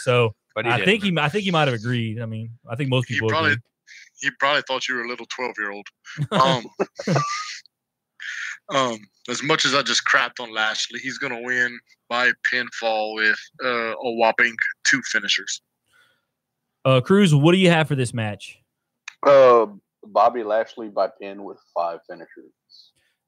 So But I think he might have agreed. I mean, I think most people agree. He probably thought you were a little 12-year-old. As much as I just crapped on Lashley, he's going to win by pinfall with a whopping 2 finishers. Cruz, what do you have for this match? Bobby Lashley by pin with 5 finishers.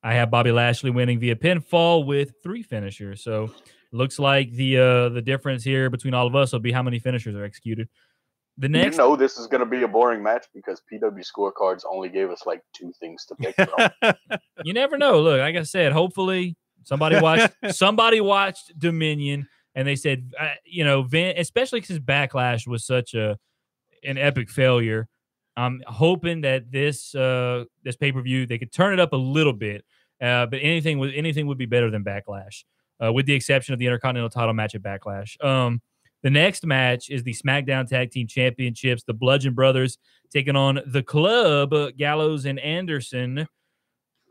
I have Bobby Lashley winning via pinfall with 3 finishers. So looks like the difference here between all of us will be how many finishers are executed. The next, this is going to be a boring match because PW scorecards only gave us like 2 things to pick from. You never know. Look, like I said, hopefully somebody watched Dominion and they said, Vince, especially because Backlash was such an epic failure. I'm hoping that this pay-per-view they could turn it up a little bit, but anything would be better than Backlash, with the exception of the Intercontinental title match at Backlash. The next match is the SmackDown Tag Team Championships. The Bludgeon Brothers taking on the Club, Gallows and Anderson.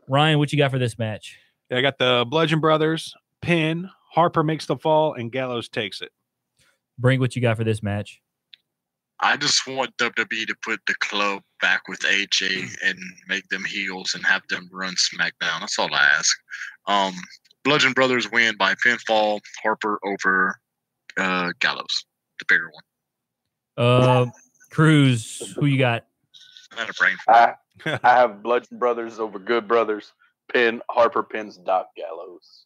Ryan, what you got for this match? Yeah, I got the Bludgeon Brothers, pin, Harper makes the fall, and Gallows takes it. Brink, what you got for this match? I just want WWE to put the Club back with AJ and make them heels and have them run SmackDown. That's all I ask. Bludgeon Brothers win by pinfall, Harper over Gallows, the bigger one. Cruz, who you got? Not a brain. I have Bludgeon Brothers over Good Brothers. Pin Harper pins Doc Gallows.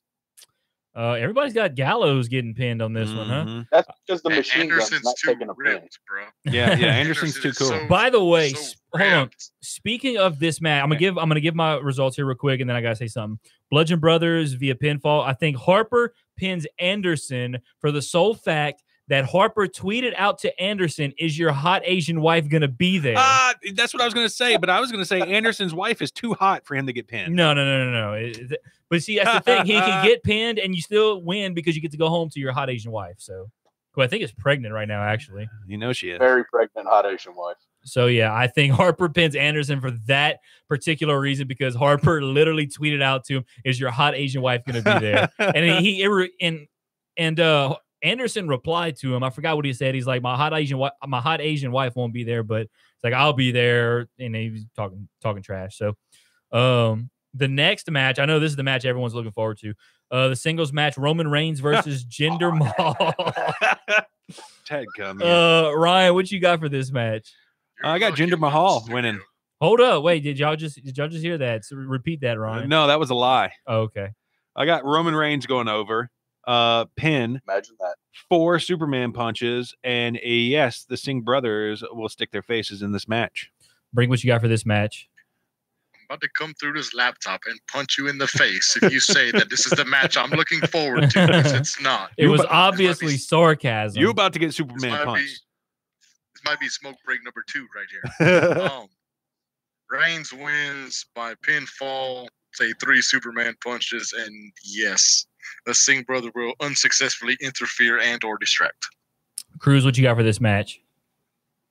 Everybody's got Gallows getting pinned on this one, huh? That's because the machine gun's Anderson's not too taking a pin. ripped, bro. Yeah, Anderson's too cool. By the way, so hold on. ripped. Speaking of this match, I'm gonna give my results here real quick, and then I gotta say something. Bludgeon Brothers via pinfall. I think Harper pins Anderson for the sole fact that Harper tweeted out to Anderson, "Is your hot Asian wife gonna be there?" That's what I was going to say, but I was going to say Anderson's wife is too hot for him to get pinned. No. But see, that's the thing. He can get pinned, and you still win because you get to go home to your hot Asian wife. So, who I think is pregnant right now, actually. You know she is. Very pregnant hot Asian wife. So, yeah, I think Harper pins Anderson for that particular reason because Harper literally tweeted out to him, "Is your hot Asian wife going to be there?" And Anderson replied to him. I forgot what he said. He's like, my hot Asian wife won't be there, but it's like, I'll be there. And he was talking trash. So the next match, I know this is the match everyone's looking forward to. The singles match, Roman Reigns versus Jinder Mahal. Ted come. Ryan, what you got for this match? I got Jinder Mahal winning. Hold up. Wait, did y'all just hear that? So repeat that, Ryan. No, that was a lie. Oh, okay. I got Roman Reigns going over. Pin. Imagine that. 4 Superman punches, and yes, the Singh brothers will stick their faces in this match. Bring what you got for this match. about to come through this laptop and punch you in the face if you say that this is the match I'm looking forward to, because it's not. It was obviously sarcasm. You about to get Superman punched. This might be smoke break number 2 right here. Reigns wins by pinfall, say 3 Superman punches, and yes, the Singh brother will unsuccessfully interfere and or distract. Cruz, what you got for this match?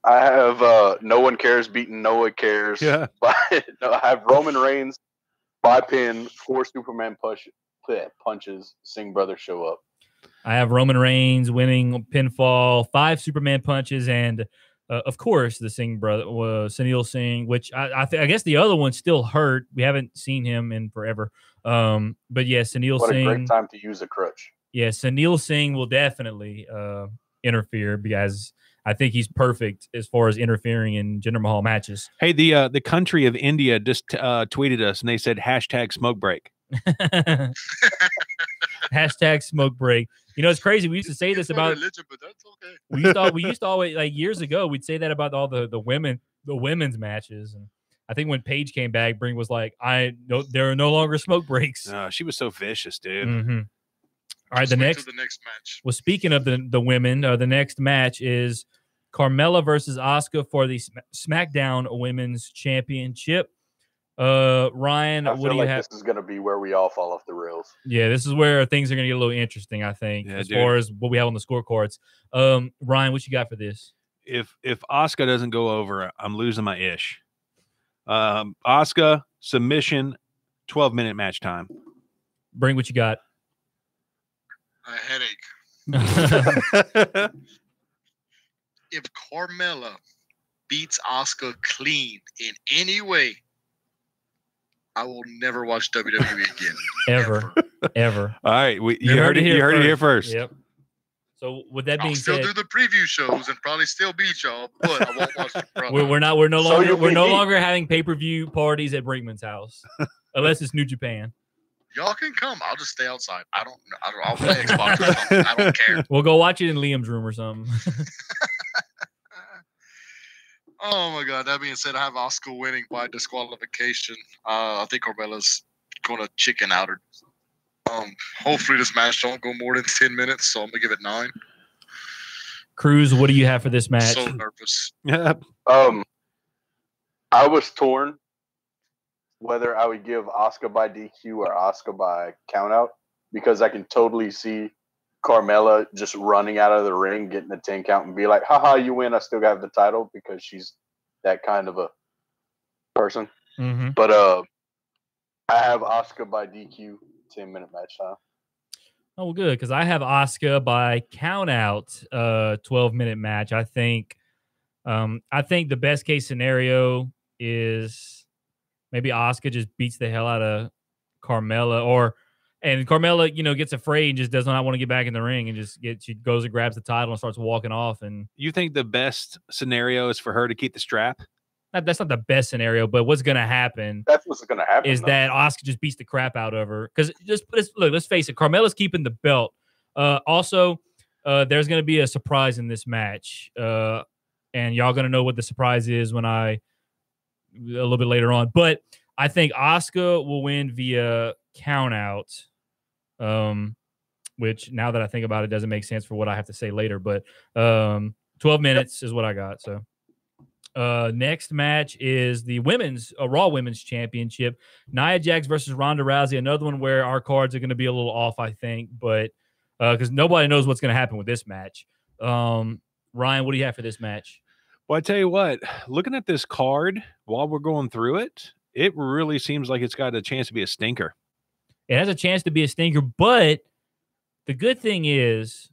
I have No One Cares beating No One Cares. Yeah. I have Roman Reigns by pin, 4 Superman punches. Singh brothers show up. I have Roman Reigns winning pinfall, 5 Superman punches, and of course the Singh brother, Sunil Singh, which I guess the other one's still hurt. We haven't seen him in forever. But yeah, Sunil Singh. What a great time to use a crutch. Yeah, Sunil Singh will definitely interfere, because I think he's perfect as far as interfering in Jinder Mahal matches. Hey, the country of India just tweeted us, and they said #smoke break. #smoke break. You know, it's crazy. We used to say this about religion, but that's okay. We used to always, like years ago, we'd say that about all the women's matches. And I think when Paige came back, Bring was like, there are no longer smoke breaks. She was so vicious, dude. Mm-hmm. All right, the next match. Well, speaking of the women, the next match is Carmella versus Asuka for the SmackDown Women's Championship. Ryan, I what feel do you like have? This is going to be where we all fall off the rails. Yeah, this is where things are going to get a little interesting, I think, far as what we have on the scorecards. Ryan, what you got for this? If Asuka doesn't go over, I'm losing my ish. Asuka submission, 12-minute match time. Bring what you got. A headache. If Carmella beats Asuka clean in any way, I will never watch WWE again. Ever. All right, you heard it here first. Yep. So with that being I'll still said, do the preview shows and probably still beat y'all, but I won't watch the brother. we're no longer having pay-per-view parties at Brinkman's house, unless it's New Japan. Y'all can come. I'll just stay outside. I'll play Xbox or something. I don't care. We'll go watch it in Liam's room or something. Oh my God! That being said, I have Asuka winning by disqualification. I think Carmella's going to chicken out her. Hopefully this match don't go more than 10 minutes, so I'm gonna give it 9. Cruz, what do you have for this match? So nervous. Yeah. I was torn whether I would give Asuka by DQ or Asuka by countout, because I can totally see Carmella just running out of the ring, getting a 10 count, and be like, haha, you win, I still got the title, because she's that kind of a person. Mm-hmm. But I have Asuka by DQ, 10-minute match time. Oh, well, good, because I have Asuka by countout, 12-minute match. I think the best case scenario is maybe Asuka just beats the hell out of Carmella, and Carmella, gets afraid and just does not want to get back in the ring, and she goes and grabs the title and starts walking off. And you think the best scenario is for her to keep the strap? That's not the best scenario, but what's going to happen? That's what's going to happen. Is that Asuka just beats the crap out of her? Because let's face it, Carmella's keeping the belt. Also, there's going to be a surprise in this match, and y'all going to know what the surprise is a little bit later on. But I think Asuka will win via countout. Which now that I think about it, doesn't make sense for what I have to say later. But 12 minutes is what I got. So. Next match is the Raw Women's Championship. Nia Jax versus Ronda Rousey. Another one where our cards are going to be a little off, I think, but because nobody knows what's going to happen with this match. Ryan, what do you have for this match? Well, I tell you what, looking at this card while we're going through it, it really seems like it's got a chance to be a stinker. It has a chance to be a stinker, but the good thing is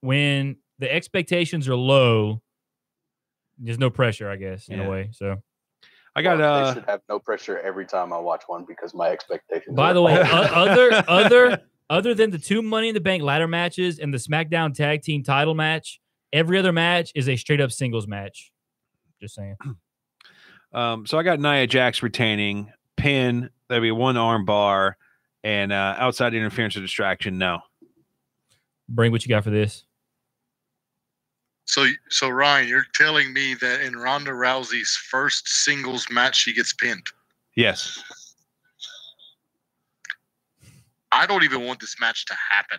when the expectations are low, there's no pressure, I guess, in a way. So I got they should have no pressure every time I watch one, because my expectations. By the way, other than the 2 Money in the Bank ladder matches and the SmackDown Tag Team title match, every other match is a straight up singles match. Just saying. So I got Nia Jax retaining, pin, that'd be 1 arm bar, and outside interference or distraction, no. Bring what you got for this. So Ryan, you're telling me that in Ronda Rousey's first singles match, she gets pinned? Yes. I don't even want this match to happen.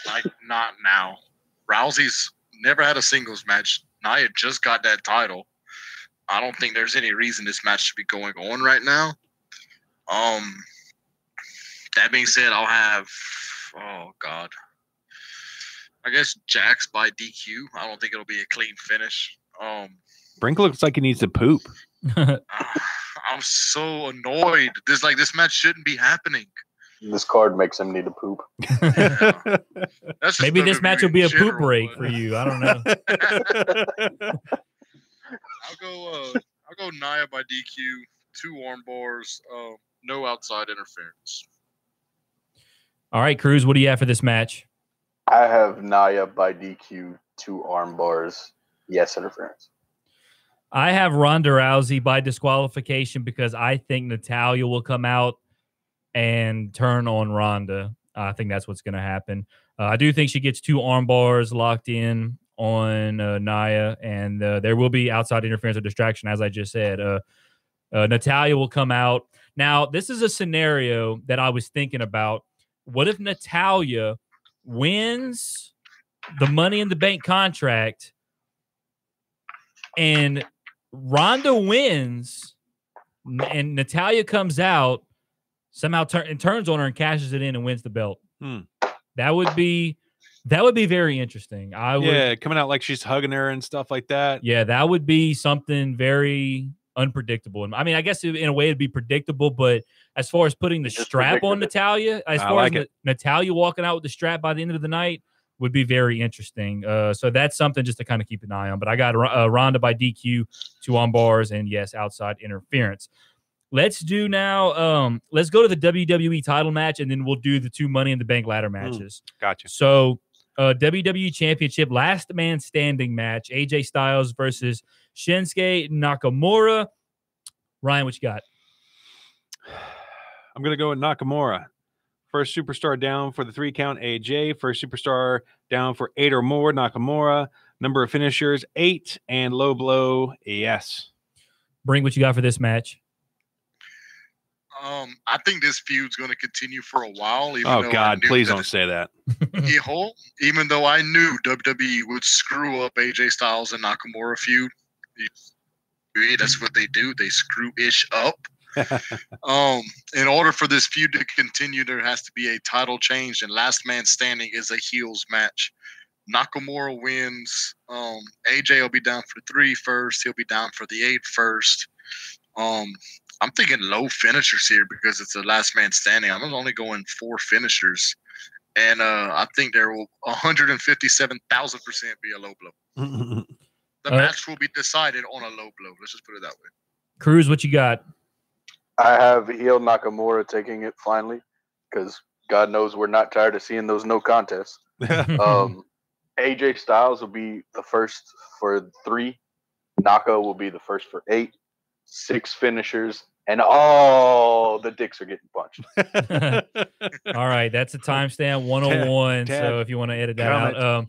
Like, not now. Rousey's never had a singles match. Nia just got that title. I don't think there's any reason this match should be going on right now. That being said, I'll have, oh God, I guess Jax by DQ. I don't think it'll be a clean finish. Brink looks like he needs to poop. I'm so annoyed. This match shouldn't be happening. This card makes him need to poop. Yeah. That's just Maybe this WWE match will be a in poop general, break but for you. I don't know. I'll go Nia by DQ, 2 arm bars, no outside interference. All right, Cruz, what do you have for this match? I have Nia by DQ, 2 arm bars, yes interference. I have Ronda Rousey by disqualification because I think Natalya will come out and turn on Ronda. I think that's what's going to happen. I do think she gets 2 arm bars locked in on Nia, and there will be outside interference or distraction, as I just said. Natalya will come out. Now, this is a scenario that I was thinking about. What if Natalya wins the Money in the Bank contract and Ronda wins and Natalya comes out, somehow turns on her and cashes it in and wins the belt? That would be very interesting. Coming out like she's hugging her and stuff like that. Yeah, that would be something very unpredictable. I mean, I guess in a way it'd be predictable, but as far as putting the strap on Natalya, as Natalya walking out with the strap by the end of the night would be very interesting. So that's something just to kind of keep an eye on. But I got Ronda by DQ, 2 on bars, and yes, outside interference. Let's do now. Let's go to the WWE title match, and then we'll do the 2 Money in the Bank ladder matches. Gotcha. So WWE Championship last man standing match: AJ Styles versus Shinsuke Nakamura. Ryan, what you got? I'm going to go with Nakamura. First superstar down for the 3 count, AJ. First superstar down for 8 or more, Nakamura. Number of finishers, 8. And low blow, yes. Bring what you got for this match. I think this feud's going to continue for a while. Oh, God, please don't say that. Even though I knew WWE would screw up AJ Styles and Nakamura feud. That's what they do. They screw-ish up. In order for this feud to continue, there has to be a title change, and last man standing is a heels match. Nakamura wins. AJ will be down for 3 first. He'll be down for the 8 first. I'm thinking low finishers here because it's the last man standing. I'm only going 4 finishers. And I think there will 157,000% be a low blow. The match will be decided on a low blow. Let's just put it that way. Cruz, what you got? I have heel Nakamura taking it finally because God knows we're not tired of seeing those no contests. AJ Styles will be the first for 3. Naka will be the first for 8. 6 finishers, and all the dicks are getting punched. All right, that's a timestamp 101. So if you want to edit that out.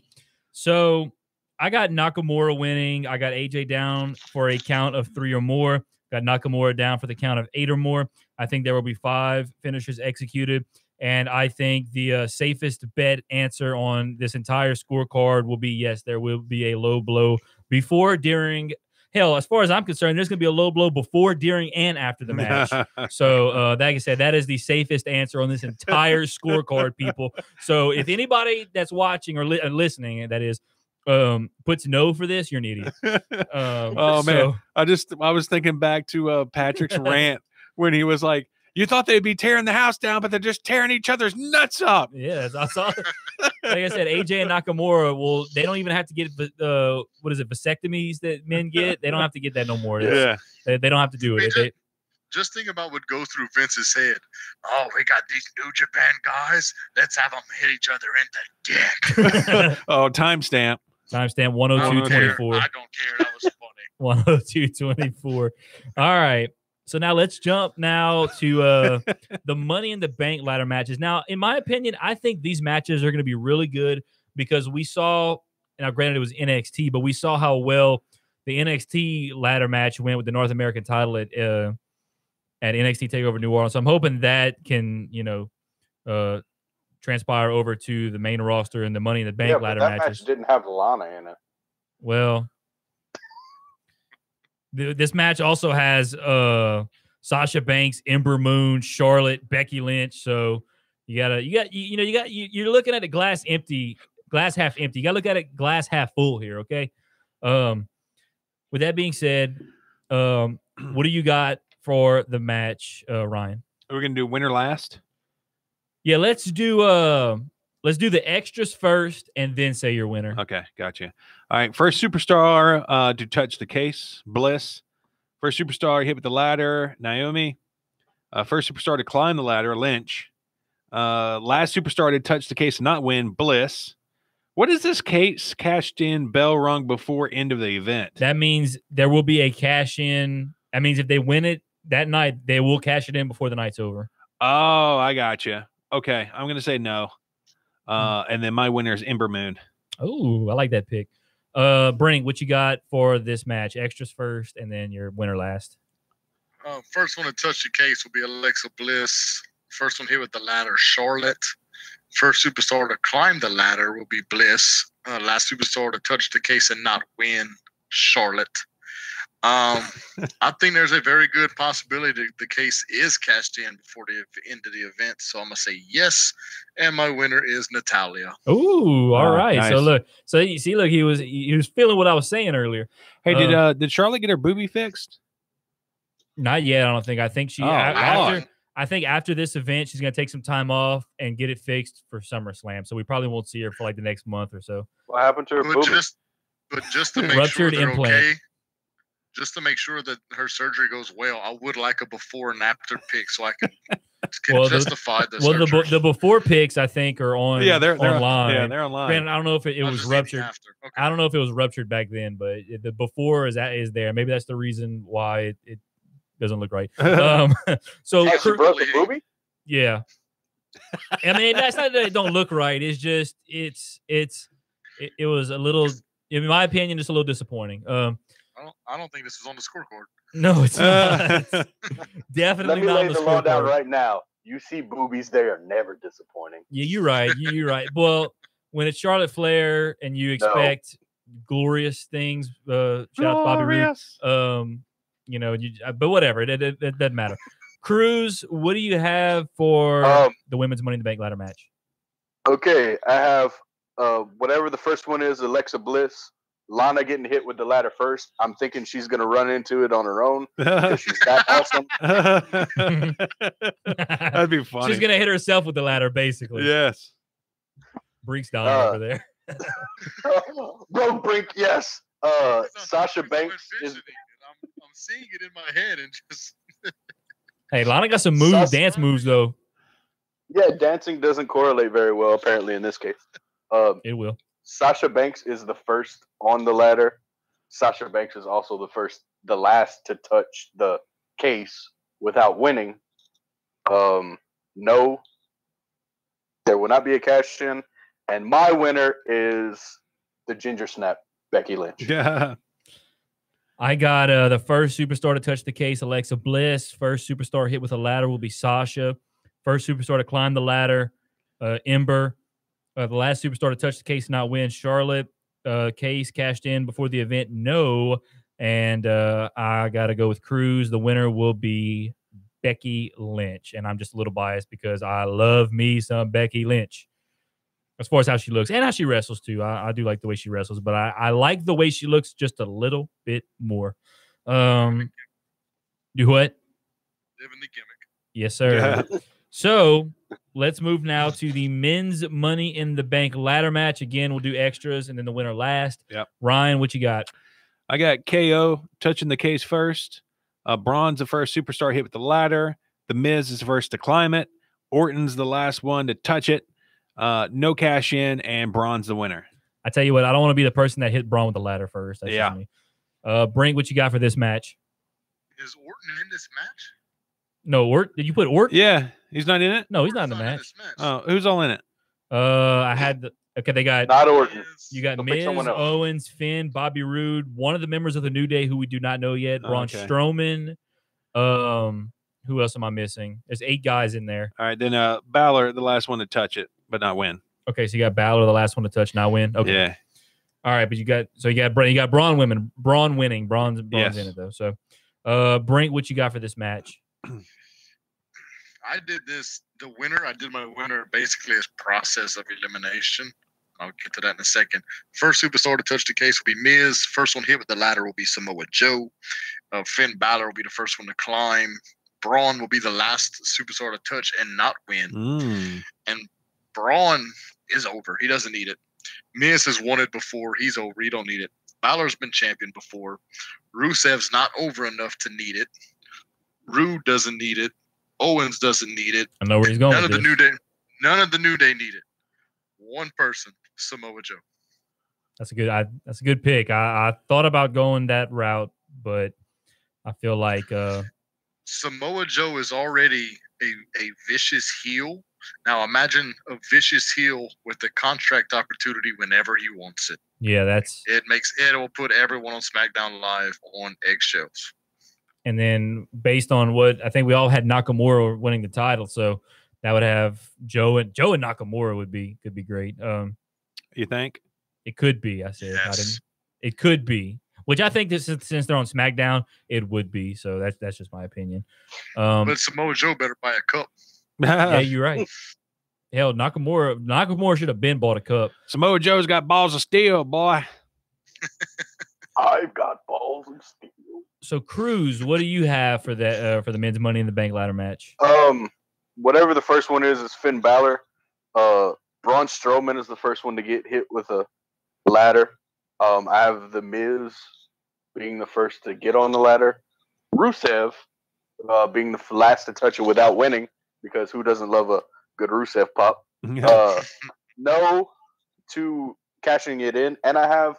So I got Nakamura winning. I got AJ down for a count of 3 or more. Got Nakamura down for the count of 8 or more. I think there will be 5 finishers executed. And I think the safest bet answer on this entire scorecard will be, yes, there will be a low blow before, during. Hell, as far as I'm concerned, there's going to be a low blow before, during, and after the match. So, like I said, that is the safest answer on this entire scorecard, people. So if anybody that's watching or listening, that is, puts no for this, you're an idiot. Man, I was thinking back to Patrick's rant when he was like, "You thought they'd be tearing the house down, but they're just tearing each other's nuts up." Yeah, I saw. Like I said, AJ and Nakamura they don't even have to get vasectomies that men get. They don't have to get that no more. They don't have to do it. Just think about what goes through Vince's head. Oh, we got these New Japan guys. Let's have them hit each other in the dick. Oh, timestamp. Timestamp 102.24. I don't care. That was funny. 102.24. All right. So now let's jump now to the Money in the Bank ladder matches. Now, in my opinion, I think these matches are going to be really good because we saw, now granted it was NXT, but we saw how well the NXT ladder match went with the North American title at at NXT Takeover New Orleans. So I'm hoping that can, transpire over to the main roster and the Money in the Bank ladder that matches. match didn't have Lana in it. Well, this match also has Sasha Banks, Ember Moon, Charlotte, Becky Lynch. So you're looking at a glass half empty. You got to look at it glass half full here. Okay. With that being said, what do you got for the match, Ryan? Are we gonna do winner last? Yeah, let's do the extras first and then say your winner. Okay, gotcha. All right, first superstar to touch the case, Bliss. First superstar hit with the ladder, Naomi. First superstar to climb the ladder, Lynch. Last superstar to touch the case and not win, Bliss. What is this case cashed in bell rung before end of the event? That means there will be a cash in. That means if they win it that night, they will cash it in before the night's over. Oh, I gotcha. Okay, I'm going to say no. And then my winner is Ember Moon. Oh, I like that pick. Brink, what you got for this match? Extras first, and then your winner last. First one to touch the case will be Alexa Bliss. First one hit with the ladder, Charlotte. First superstar to climb the ladder will be Bliss. Last superstar to touch the case and not win, Charlotte. I think there's a very good possibility that the case is cashed in before the end of the event. So I'm gonna say yes, and my winner is Natalya. Ooh, all right. Nice. So you see, look, he was feeling what I was saying earlier. Hey, did Charlotte get her boobie fixed? Not yet. I don't think. I think she Lord. I think after this event, she's gonna take some time off and get it fixed for SummerSlam. So we probably won't see her for like the next month or so. What happened to her boobie? Just to make Ruptured sure they're implant. okay. Just to make sure that her surgery goes well, I would like a before and after pic so I can justify the surgery. Well, the before pics I think are on. They're online. Yeah, they're online. Granted, I don't know if it was ruptured. Okay. I don't know if it was ruptured back then, but the before is there. Maybe that's the reason why it doesn't look right. So She broke the boobie? yeah. I mean, that's not that it don't look right. It's just it was a little, in my opinion, just a little disappointing. I don't think this is on the scorecard. No, it's not. Definitely Let me not lay on the the law down scorecard. right now. You see boobies, they are never disappointing. Yeah, you're right. You're right. Well, when it's Charlotte Flair and you expect glorious things, shout out to Bobby Roode. But whatever, it doesn't matter. Cruz, what do you have for the women's Money in the Bank ladder match? Okay, I have whatever the first one is, Alexa Bliss. Lana getting hit with the ladder first. I'm thinking she's going to run into it on her own because she's that awesome. That'd be funny. She's going to hit herself with the ladder, basically. Yes. Brink's down over there. Bro, Brink, yes. Sasha Banks is... I'm seeing it in my head and just... Hey, Lana got some moves, dance moves, though. Yeah, dancing doesn't correlate very well, apparently, in this case. It will. Sasha Banks is the first on the ladder. Sasha Banks is also the last to touch the case without winning. No, there will not be a cash in. And my winner is the Ginger Snap, Becky Lynch. Yeah. I got the first superstar to touch the case, Alexa Bliss. First superstar hit with a ladder will be Sasha. First superstar to climb the ladder, Ember. The last superstar to touch the case and not win, Charlotte. Case cashed in before the event, no. And I got to go with Cruz. The winner will be Becky Lynch. And I'm just a little biased because I love me some Becky Lynch. As far as how she looks and how she wrestles, too. I do like the way she wrestles, but I like the way she looks just a little bit more. Do what? Living the gimmick. Yes, sir. Yeah. So let's move now to the men's Money in the Bank ladder match. Again, we'll do extras and then the winner last. Yep. Ryan, what you got? I got KO touching the case first. Braun's the first superstar hit with the ladder. The Miz is the first to climb it. Orton's the last one to touch it. No cash in, and Braun's the winner. I tell you what, I don't want to be the person that hit Braun with the ladder first. That's just me. Brink, what you got for this match? Is Orton in this match? No, did you put Orton? Yeah, he's not in it? No, he's not in the match. Oh, who's all in it? I had they got not Orton. You got Miz, Owens, Finn, Bobby Roode, one of the members of the New Day who we do not know yet, Braun Strowman, Who else am I missing? There's 8 guys in there. All right, then Balor, the last one to touch it, but not win. Okay, so you got Balor, the last one to touch, not win. Okay. Yeah. All right, but you got Braun winning. Braun's yes. In it though. So, Brink, what you got for this match? I did my winner basically as process of elimination. I'll get to that in a second. First superstar to touch the case will be Miz. First one hit with the ladder will be Samoa Joe. Finn Balor will be the first one to climb. Braun will be the last superstar to touch and not win. And Braun is over. He doesn't need it. Miz has won it before. He's over. He don't need it. Balor's been champion before. Rusev's not over enough to need it. Rude doesn't need it. Owens doesn't need it. I know where he's going. None of the New Day need it. One person, Samoa Joe. That's a good pick. I thought about going that route, but I feel like Samoa Joe is already a vicious heel. Now imagine a vicious heel with the contract opportunity whenever he wants it. Yeah, it will put everyone on SmackDown Live on eggshells. And then based on what I think we all had Nakamura winning the title, so that would have Joe and Nakamura could be great. You think? It could be. I said yes. It could be, which I think since they're on SmackDown, it would be. So that's just my opinion. But Samoa Joe better buy a cup. Yeah, you're right. Hell, Nakamura should have been bought a cup. Samoa Joe's got balls of steel, boy. I've got balls of steel. So, Cruz, what do you have for that for the men's Money in the Bank ladder match? Whatever the first one is Finn Balor. Braun Strowman is the first one to get hit with a ladder. I have The Miz being the first to get on the ladder. Rusev being the last to touch it without winning, because who doesn't love a good Rusev pop? No to cashing it in, and I have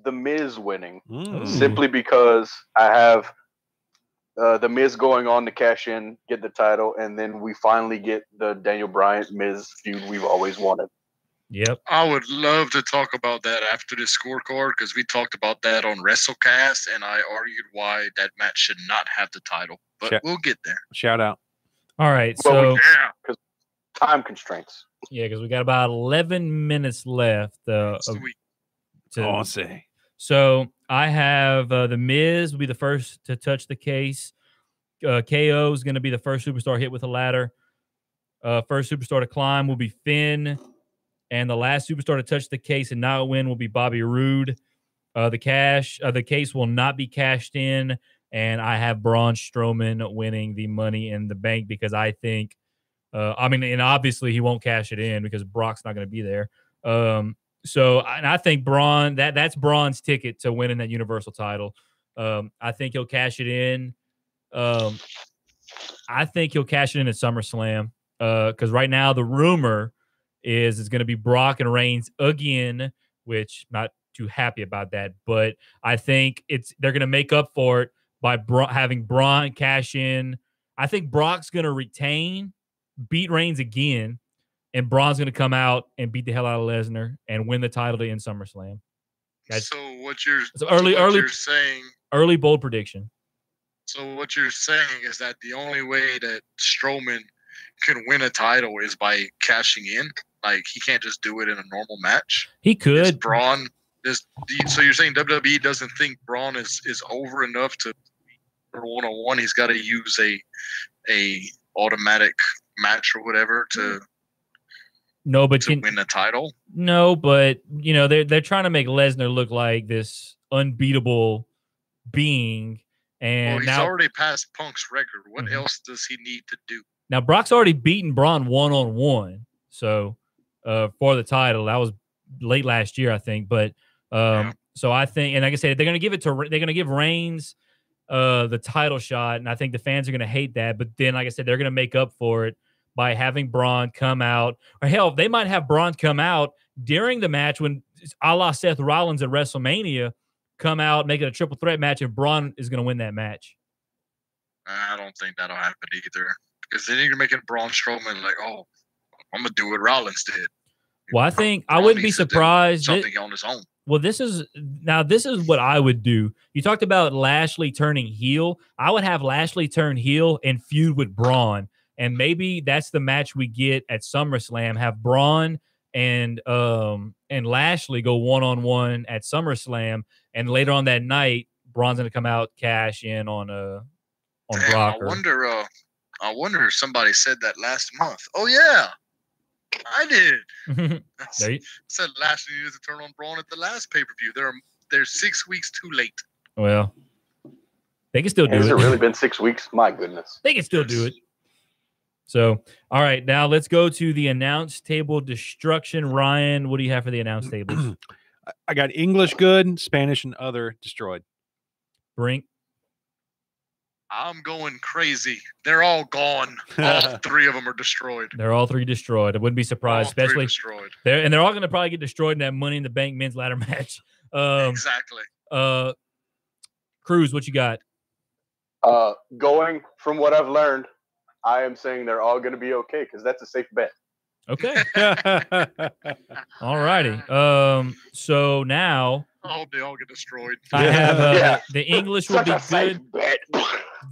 The Miz winning simply because I have The Miz going on to cash in, get the title, and then we finally get the Daniel Bryan-Miz feud we've always wanted. Yep. I would love to talk about that after this scorecard, because we talked about that on WrestleCast, and I argued why that match should not have the title. But we'll get there. Shout out. All right. So, because time constraints. Yeah, because we got about 11 minutes left. So I have The Miz will be the first to touch the case. KO is going to be the first superstar hit with a ladder. First superstar to climb will be Finn. And the last superstar to touch the case and not win will be Bobby Roode. The case will not be cashed in. And I have Braun Strowman winning the Money in the Bank because I think, and obviously he won't cash it in because Brock's not going to be there. So I think Braun, that's Braun's ticket to winning that Universal title. I think he'll cash it in. I think he'll cash it in at SummerSlam because right now the rumor is it's going to be Brock and Reigns again, which not too happy about that. But I think they're going to make up for it by having Braun cash in. I think Brock's going to retain, beat Reigns again, and Braun's going to come out and beat the hell out of Lesnar and win the title to end SummerSlam. You're saying, early bold prediction. So what you're saying is that the only way that Strowman can win a title is by cashing in. Like, he can't just do it in a normal match. He could. So you're saying WWE doesn't think Braun is over enough to for one-on-one? He's got to use a automatic match or whatever to win the title. No, but they're trying to make Lesnar look like this unbeatable being. And he's already passed Punk's record. What else does he need to do? Now Brock's already beaten Braun one-on-one. So for the title, that was late last year, I think. But so I think, and like I said, they're going to give Reigns the title shot, and I think the fans are going to hate that. But then, like I said, they're going to make up for it by having Braun come out, or hell, they might have Braun come out during the match when, a la Seth Rollins at WrestleMania, come out, make it a triple threat match, and Braun is going to win that match. I don't think that'll happen either, because then you're making Braun Strowman like, I'm gonna do what Rollins did. Well, I wouldn't be surprised. Something on his own. Well, this is what I would do. You talked about Lashley turning heel. I would have Lashley turn heel and feud with Braun, and maybe that's the match we get at SummerSlam. Have Braun and Lashley go 1-on-1 at SummerSlam, and later on that night, Braun's gonna come out, cash in on Brock. I wonder if somebody said that last month. Oh yeah, I did. Said Lashley needed to turn on Braun at the last pay-per-view. They're 6 weeks too late. Well, they can still do it. Has it really been 6 weeks? My goodness. They can still do it. So, all right, now let's go to the announce table destruction. Ryan, what do you have for the announce tables? I got English good, Spanish and other destroyed. Brink. I'm going crazy. They're all gone. All three of them are destroyed. They're all three destroyed. I wouldn't be surprised, especially destroyed. They're all going to probably get destroyed in that Money in the Bank men's ladder match. Exactly. Cruz, what you got? Going from what I've learned, I am saying they're all going to be okay because that's a safe bet. Okay. All righty. So now I hope they all get destroyed. I have the English will be good. Bet.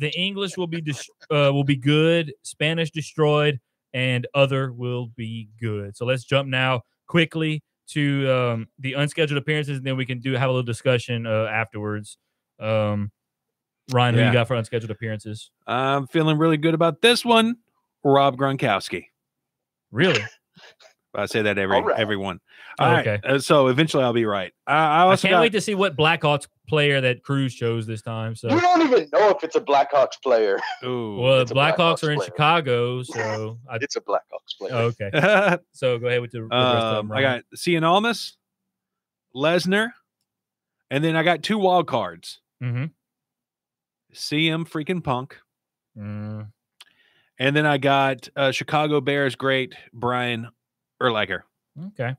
The English will be good. Spanish destroyed, and other will be good. So let's jump now quickly to the unscheduled appearances, and then we can have a little discussion afterwards. Ryan, who you got for unscheduled appearances? I'm feeling really good about this one. Rob Gronkowski. Really? I say that every one. Okay. So eventually I'll be right. I can't wait to see what Blackhawks player that Cruz chose this time. So we don't even know if it's a Blackhawks player. Ooh. Well, Blackhawks are in Chicago, so it's a Blackhawks player. Oh, okay. So go ahead with the rest of them. I got Cien Almas, Lesnar, and then I got 2 wild cards. Mm-hmm. CM freaking Punk. And then I got Chicago Bears great Brian Urlacher. Okay.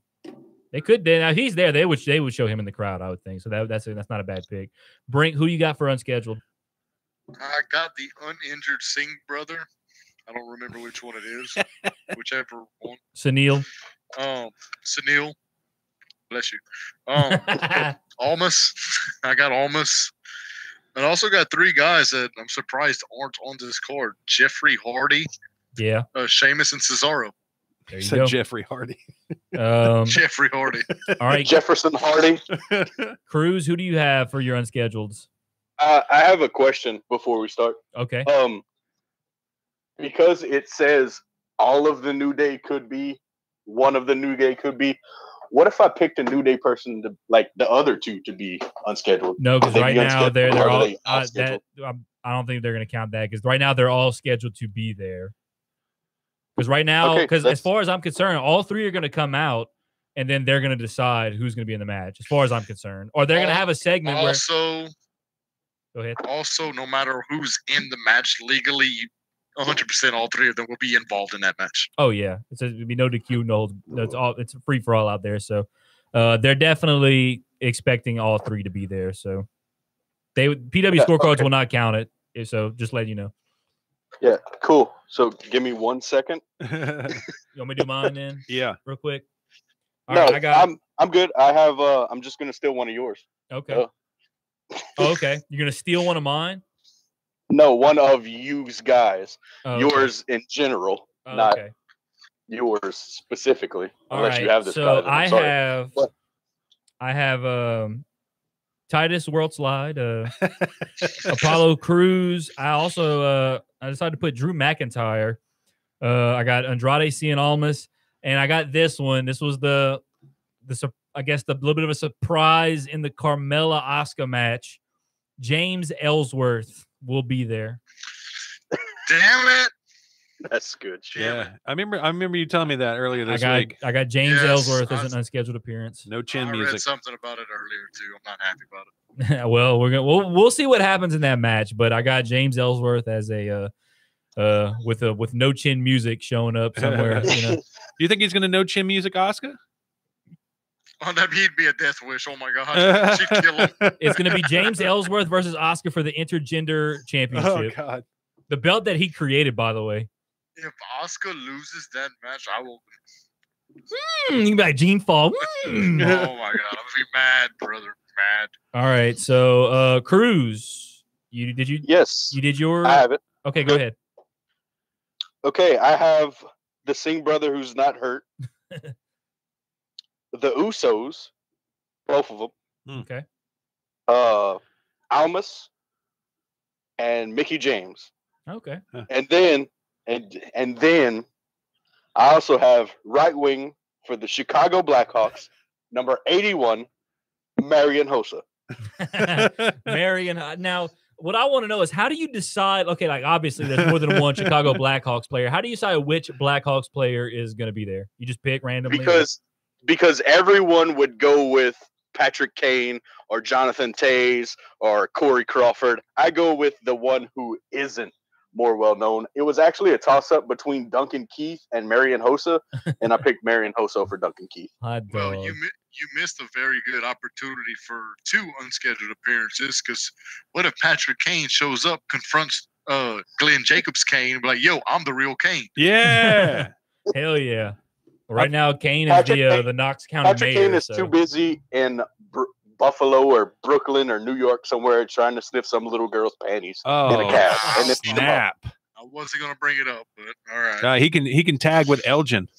They could. Now he's there. They would show him in the crowd, I would think. So that's not a bad pick. Brink, who you got for unscheduled? I got the uninjured Singh brother. I don't remember which one it is. Whichever one. Sunil. Sunil. Bless you. Almas. I got Almas. And I also got 3 guys that I'm surprised aren't on this card. Jeffrey Hardy. Yeah. Sheamus and Cesaro. There you go. Jeffrey Hardy. Jeffrey Hardy. All right. Jefferson Hardy. Cruz, who do you have for your unscheduleds? I have a question before we start. Okay. Because it says all of the New Day could be, one of the New Day could be. What if I picked a New Day person to, like the other 2 to be unscheduled? No, because right now they're all. I don't think they're going to count that because right now they're all scheduled to be there. Because right now, as far as I'm concerned, all 3 are going to come out, and then they're going to decide who's going to be in the match. As far as I'm concerned, or they're going to have a segment where. Go ahead. Also, no matter who's in the match legally, 100% all 3 of them will be involved in that match. Oh yeah, it'll be no DQ, it's free for all out there. So they're definitely expecting all 3 to be there. So PW scorecards will not count it. So just let you know. Yeah, cool. So give me 1 second. You want me to do mine then? Yeah, real quick. All right, I'm good. I have. I'm just gonna steal one of yours. Okay. Okay, you're gonna steal one of mine. No, one of you guys. Oh, yours in general, not yours specifically. Unless you have this. So I have Titus World Slide, Apollo Crews. I also I decided to put Drew McIntyre. I got Andrade Cien Almas, and I got this one. This was the I guess the little bit of a surprise in the Carmella Asuka match. James Ellsworth will be there. Damn it! That's good. Yeah, I remember you telling me that earlier this week. I got James Ellsworth as an unscheduled appearance. No chin I music. read something about it earlier too. I'm not happy about it. Well, we'll see what happens in that match, but I got James Ellsworth as a with no chin music showing up somewhere. Do you think he's going to no chin music, Asuka? Oh, he'd be a death wish. Oh my God, she'd kill him. It's going to be James Ellsworth versus Asuka for the intergender championship. Oh God, the belt that he created, by the way. If Asuka loses that match, I will. You got Gene Fall. Oh my God, I'm gonna be mad, brother. Mad. All right, so Cruz, did you? Yes, You did your. I have it. Okay, go ahead. Okay, I have the Singh brother who's not hurt. The Usos, both of them. Okay. Almas and Mickey James. Okay. And then I also have right wing for the Chicago Blackhawks, number 81, Marian Hossa. Marion. Now, what I want to know is how do you decide? Okay, like obviously there's more than one Chicago Blackhawks player. How do you decide which Blackhawks player is going to be there? You just pick randomly? Because everyone would go with Patrick Kane or Jonathan Tays or Corey Crawford. I go with the one who isn't more well known. It was actually a toss up between Duncan Keith and Marian Hossa, and I picked Marian Hossa over Duncan Keith. Well, you missed a very good opportunity for 2 unscheduled appearances, because what if Patrick Kane shows up, confronts Glenn Jacobs Kane, and be like, yo, I'm the real Kane. Yeah. Hell yeah. Right now, Kane is the Knox County Patrick mayor. Kane is too busy in Buffalo or Brooklyn or New York somewhere trying to sniff some little girl's panties in a cab. And it's snap. I wasn't gonna bring it up, but all right. He can tag with Elgin.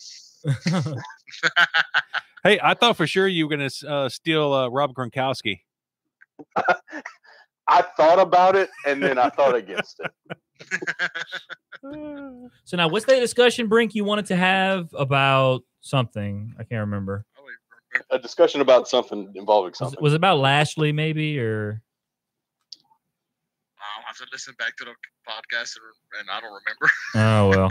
Hey, I thought for sure you were gonna steal Rob Gronkowski. I thought about it and then I thought against it. So now, what's the discussion, Brink, you wanted to have about something? I can't remember. A discussion about something involving something. Was it about Lashley, maybe, or? I'll have to listen back to the podcast, and I don't remember. Oh well.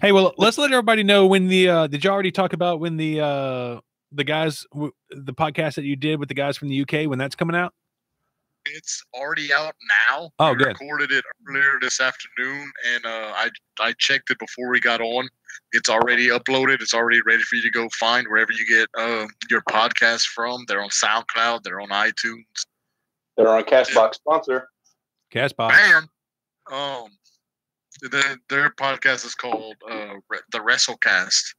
Hey, well, let's let everybody know when the. Did you already talk about when the guys, the podcast that you did with the guys from the UK, when that's coming out? It's already out now. Oh, we good. Recorded it earlier this afternoon, and I checked it before we got on. It's already uploaded. It's already ready for you to go find wherever you get your podcast from. They're on SoundCloud. They're on iTunes. They're on Castbox sponsor. Castbox. Bam. Their podcast is called The WrestleCast.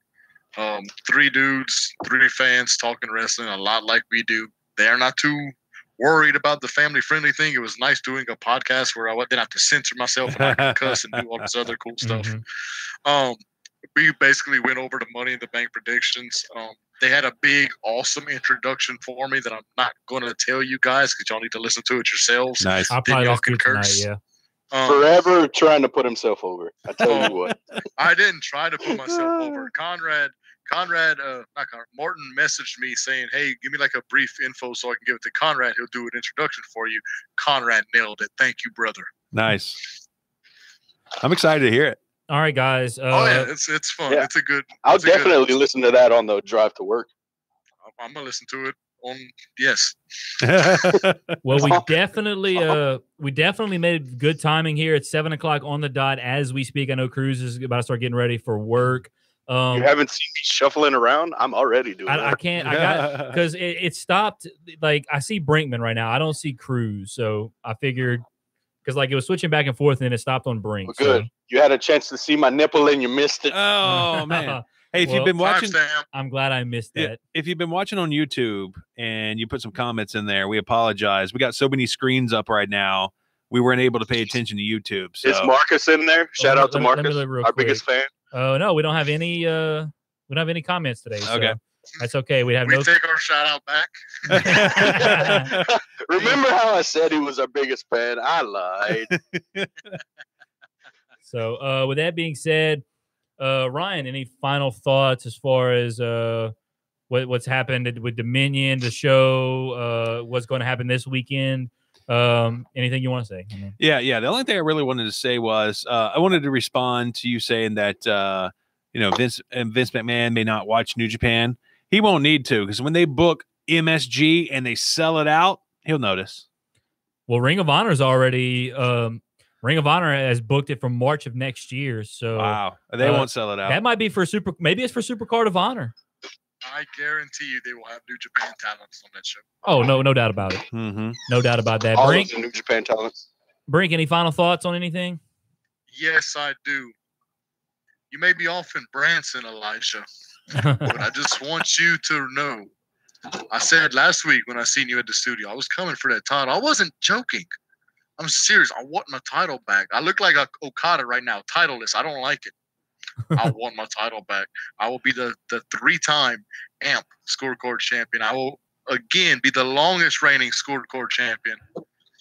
3 dudes, 3 fans talking wrestling a lot like we do. They're not too worried about the family-friendly thing. It was nice doing a podcast where I didn't have to censor myself and I could cuss and do all this other cool stuff. Mm-hmm. We basically went over the Money in the Bank predictions. They had a big, awesome introduction for me that I'm not going to tell you guys because y'all need to listen to it yourselves. Nice. I'll probably listen to it tonight, yeah. Forever trying to put himself over. I tell you what. I didn't try to put myself over. Martin messaged me saying, hey, give me like a brief info so I can give it to Conrad. He'll do an introduction for you. Conrad nailed it. Thank you, brother. Nice. I'm excited to hear it. All right, guys. Yeah, it's fun. Yeah. It's a good. I'll definitely listen to that on the drive to work. I'm gonna listen to it on. Yes. Well, we definitely made good timing here. It's 7:00 on the dot as we speak. I know Cruz is about to start getting ready for work. You haven't seen me shuffling around. I'm already doing that. I can't. I got because it stopped. Like I see Brinkman right now. I don't see Cruz, so I figured because like it was switching back and forth, and then it stopped on Brink. Well, good. You had a chance to see my nipple and you missed it. Oh man. Hey, if you've been watching, I'm glad I missed that. If you've been watching on YouTube and you put some comments in there, we apologize. We got so many screens up right now, we weren't able to pay attention to YouTube. So. Is Marcus in there? Shout out to Marcus, our biggest fan. Oh no, we don't have any. We don't have any comments today. So okay, that's okay. We take our shout out back. Remember how I said he was our biggest fan? I lied. So, with that being said, Ryan, any final thoughts as far as what's happened with Dominion, the show, what's going to happen this weekend? Anything you want to say? Yeah. The only thing I really wanted to say was I wanted to respond to you saying that Vince McMahon may not watch New Japan. He won't need to because when they book MSG and they sell it out, he'll notice. Well, Ring of Honor's already. Ring of Honor has booked it for March of next year. So wow, they won't sell it out. That might be for Super. Maybe it's for Super Card of Honor. I guarantee you they will have New Japan talents on that show. Oh no doubt about it. Mm-hmm. No doubt about that. All Brink, of the New Japan talents. Brink, any final thoughts on anything? Yes, I do. You may be off in Branson, Elijah, But I just want you to know, I said last week when I seen you at the studio, I was coming for that title. I wasn't joking. I'm serious. I want my title back. I look like a Okada right now, titleless. I don't like it. I want my title back. I will be the 3-time AMP scorecard champion. I will again be the longest reigning scorecard champion.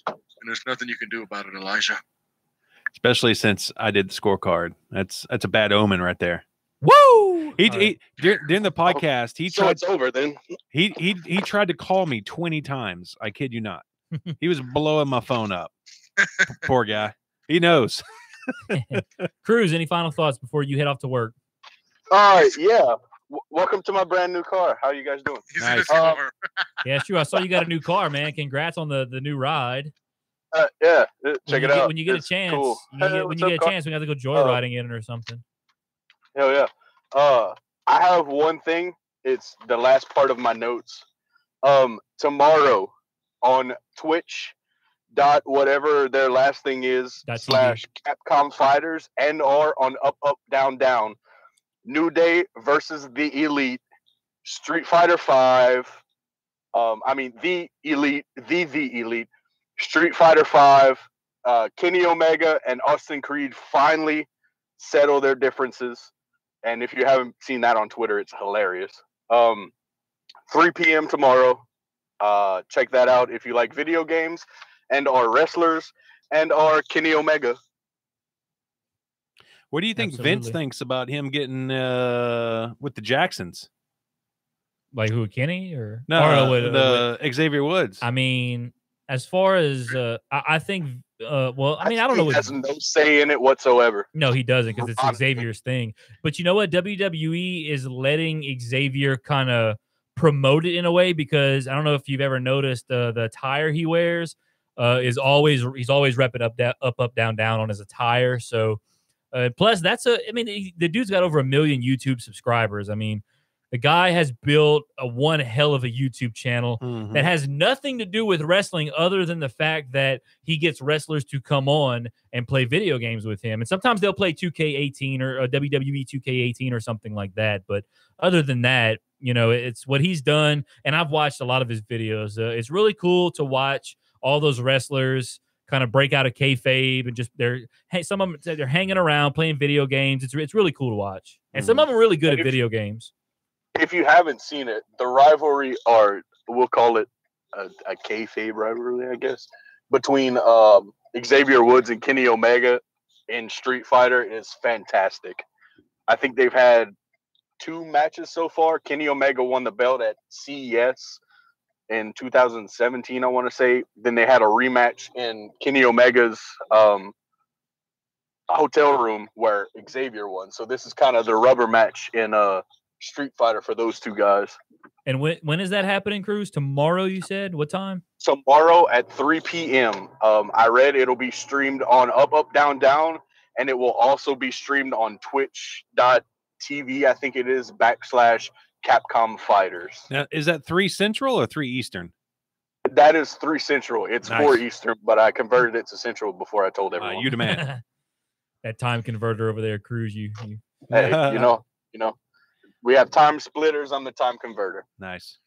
And there's nothing you can do about it, Elijah. Especially since I did the scorecard. That's a bad omen right there. Woo! During the podcast, it's over then. He tried to call me 20 times. I kid you not. He was blowing my phone up. Poor guy. He knows. Cruz, any final thoughts before you head off to work? All right, yeah. Welcome to my brand new car. How are you guys doing? He's in his car. Yeah, sure. I saw you got a new car, man. Congrats on the new ride. Yeah, check it out. When you get a chance, cool. when you get a chance, we have to go joyriding in it or something. Hell yeah. I have one thing. It's the last part of my notes. Tomorrow on Twitch whatever their last thing is / Capcom Fighters and/or on Up Down Down, New Day versus the Elite, Street Fighter 5. The Elite, Street Fighter 5. Kenny Omega and Austin Creed finally settle their differences. And if you haven't seen that on Twitter, it's hilarious. 3 p.m. tomorrow. Check that out if you like video games and our wrestlers and our Kenny Omega. What do you think Vince thinks about him getting with the Jacksons? Like who, Kenny or no? Xavier Woods. I mean, as far as I think, I don't know. He has no say in it whatsoever. No, he doesn't, because it's Xavier's thing. But you know what? WWE is letting Xavier kind of promote it in a way, because I don't know if you've ever noticed the attire he wears he's always repping up, down on his attire. So plus the dude's got over 1 million YouTube subscribers. I mean, the guy has built one hell of a YouTube channel that has nothing to do with wrestling other than the fact that he gets wrestlers to come on and play video games with him. And sometimes they'll play 2K18 or WWE 2K18 or something like that. But other than that, it's what he's done. And I've watched a lot of his videos. It's really cool to watch all those wrestlers kind of break out of kayfabe and just some of them, they're hanging around playing video games. It's really cool to watch. And some of them are really good at video games. If you haven't seen it, the rivalry, or we'll call it a kayfabe rivalry, I guess, between Xavier Woods and Kenny Omega in Street Fighter is fantastic. I think they've had 2 matches so far. Kenny Omega won the belt at CES in 2017, I want to say. Then they had a rematch in Kenny Omega's hotel room where Xavier won. So this is kind of the rubber match in Street Fighter for those 2 guys. And when is that happening, Cruz? Tomorrow, you said? What time? Tomorrow at 3 p.m. I read it'll be streamed on Up Down Down, and it will also be streamed on twitch.tv, I think it is, /Capcom Fighters. Now, is that 3 Central or 3 Eastern? That is 3 Central. It's nice. 4 Eastern, but I converted it to Central before I told everyone. You demand. That time converter over there, Cruz. Hey, you know, we have time splitters. I'm the time converter. Nice.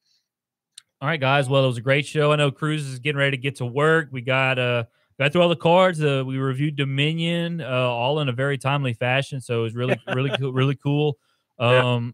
All right, guys. Well, it was a great show. I know Cruz is getting ready to get to work. We got through all the cards. We reviewed Dominion all in a very timely fashion. So it was really, really cool. Really cool.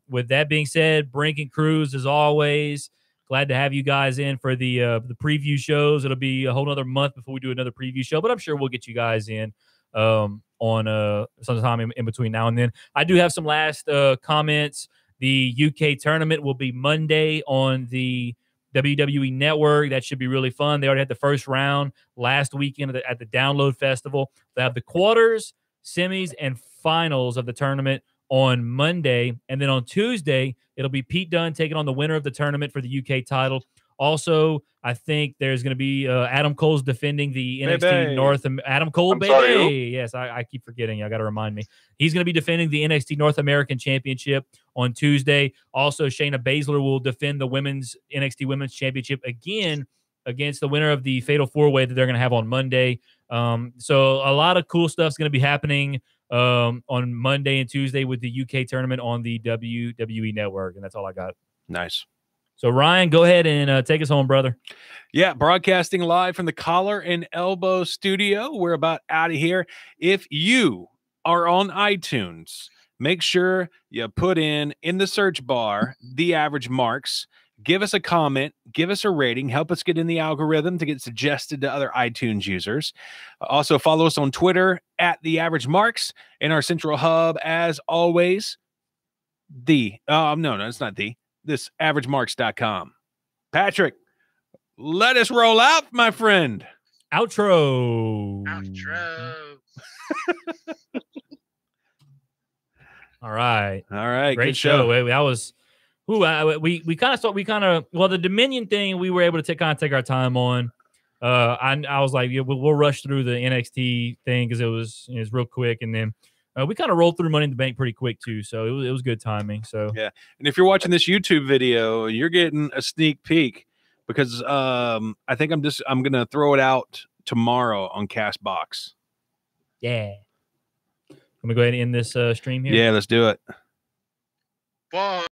With that being said, Brink and Cruz, as always, glad to have you guys in for the preview shows. It'll be a whole other month before we do another preview show, but I'm sure we'll get you guys in on sometime in between now and then. I do have some last comments. The UK tournament will be Monday on the WWE Network. That should be really fun. They already had the first round last weekend at the Download Festival. They have the quarters, semis, and finals of the tournament on Monday. And then on Tuesday, it'll be Pete Dunne taking on the winner of the tournament for the UK title. Also, I think there's going to be Adam Cole's defending the NXT Adam Cole, baby. Sorry. Yes, I keep forgetting. I got to remind me. He's going to be defending the NXT North American Championship on Tuesday. Also, Shayna Baszler will defend the NXT Women's Championship again against the winner of the Fatal 4-Way that they're going to have on Monday. So a lot of cool stuff's going to be happening on Monday and Tuesday with the UK tournament on the WWE Network, and that's all I got. Nice. So, Ryan, go ahead and take us home, brother. Yeah, broadcasting live from the Collar and Elbow studio. We're about out of here. If you are on iTunes, make sure you put in the search bar, The Average Marks. Give us a comment, give us a rating, help us get in the algorithm to get suggested to other iTunes users. Also, follow us on Twitter at The Average Marks, and our central hub, as always, this AverageMarks.com. Patrick, let us roll out, my friend. Outro. All right. Great show. That was. We kind of the Dominion thing we were able to take our time on. I was like, yeah, we'll rush through the NXT thing because it was real quick, and then we kind of rolled through Money in the Bank pretty quick too. So it was good timing. So yeah, and if you're watching this YouTube video, you're getting a sneak peek because I think I'm gonna throw it out tomorrow on Castbox. Yeah. Let me go ahead and end this stream here. Yeah, let's do it. Bye.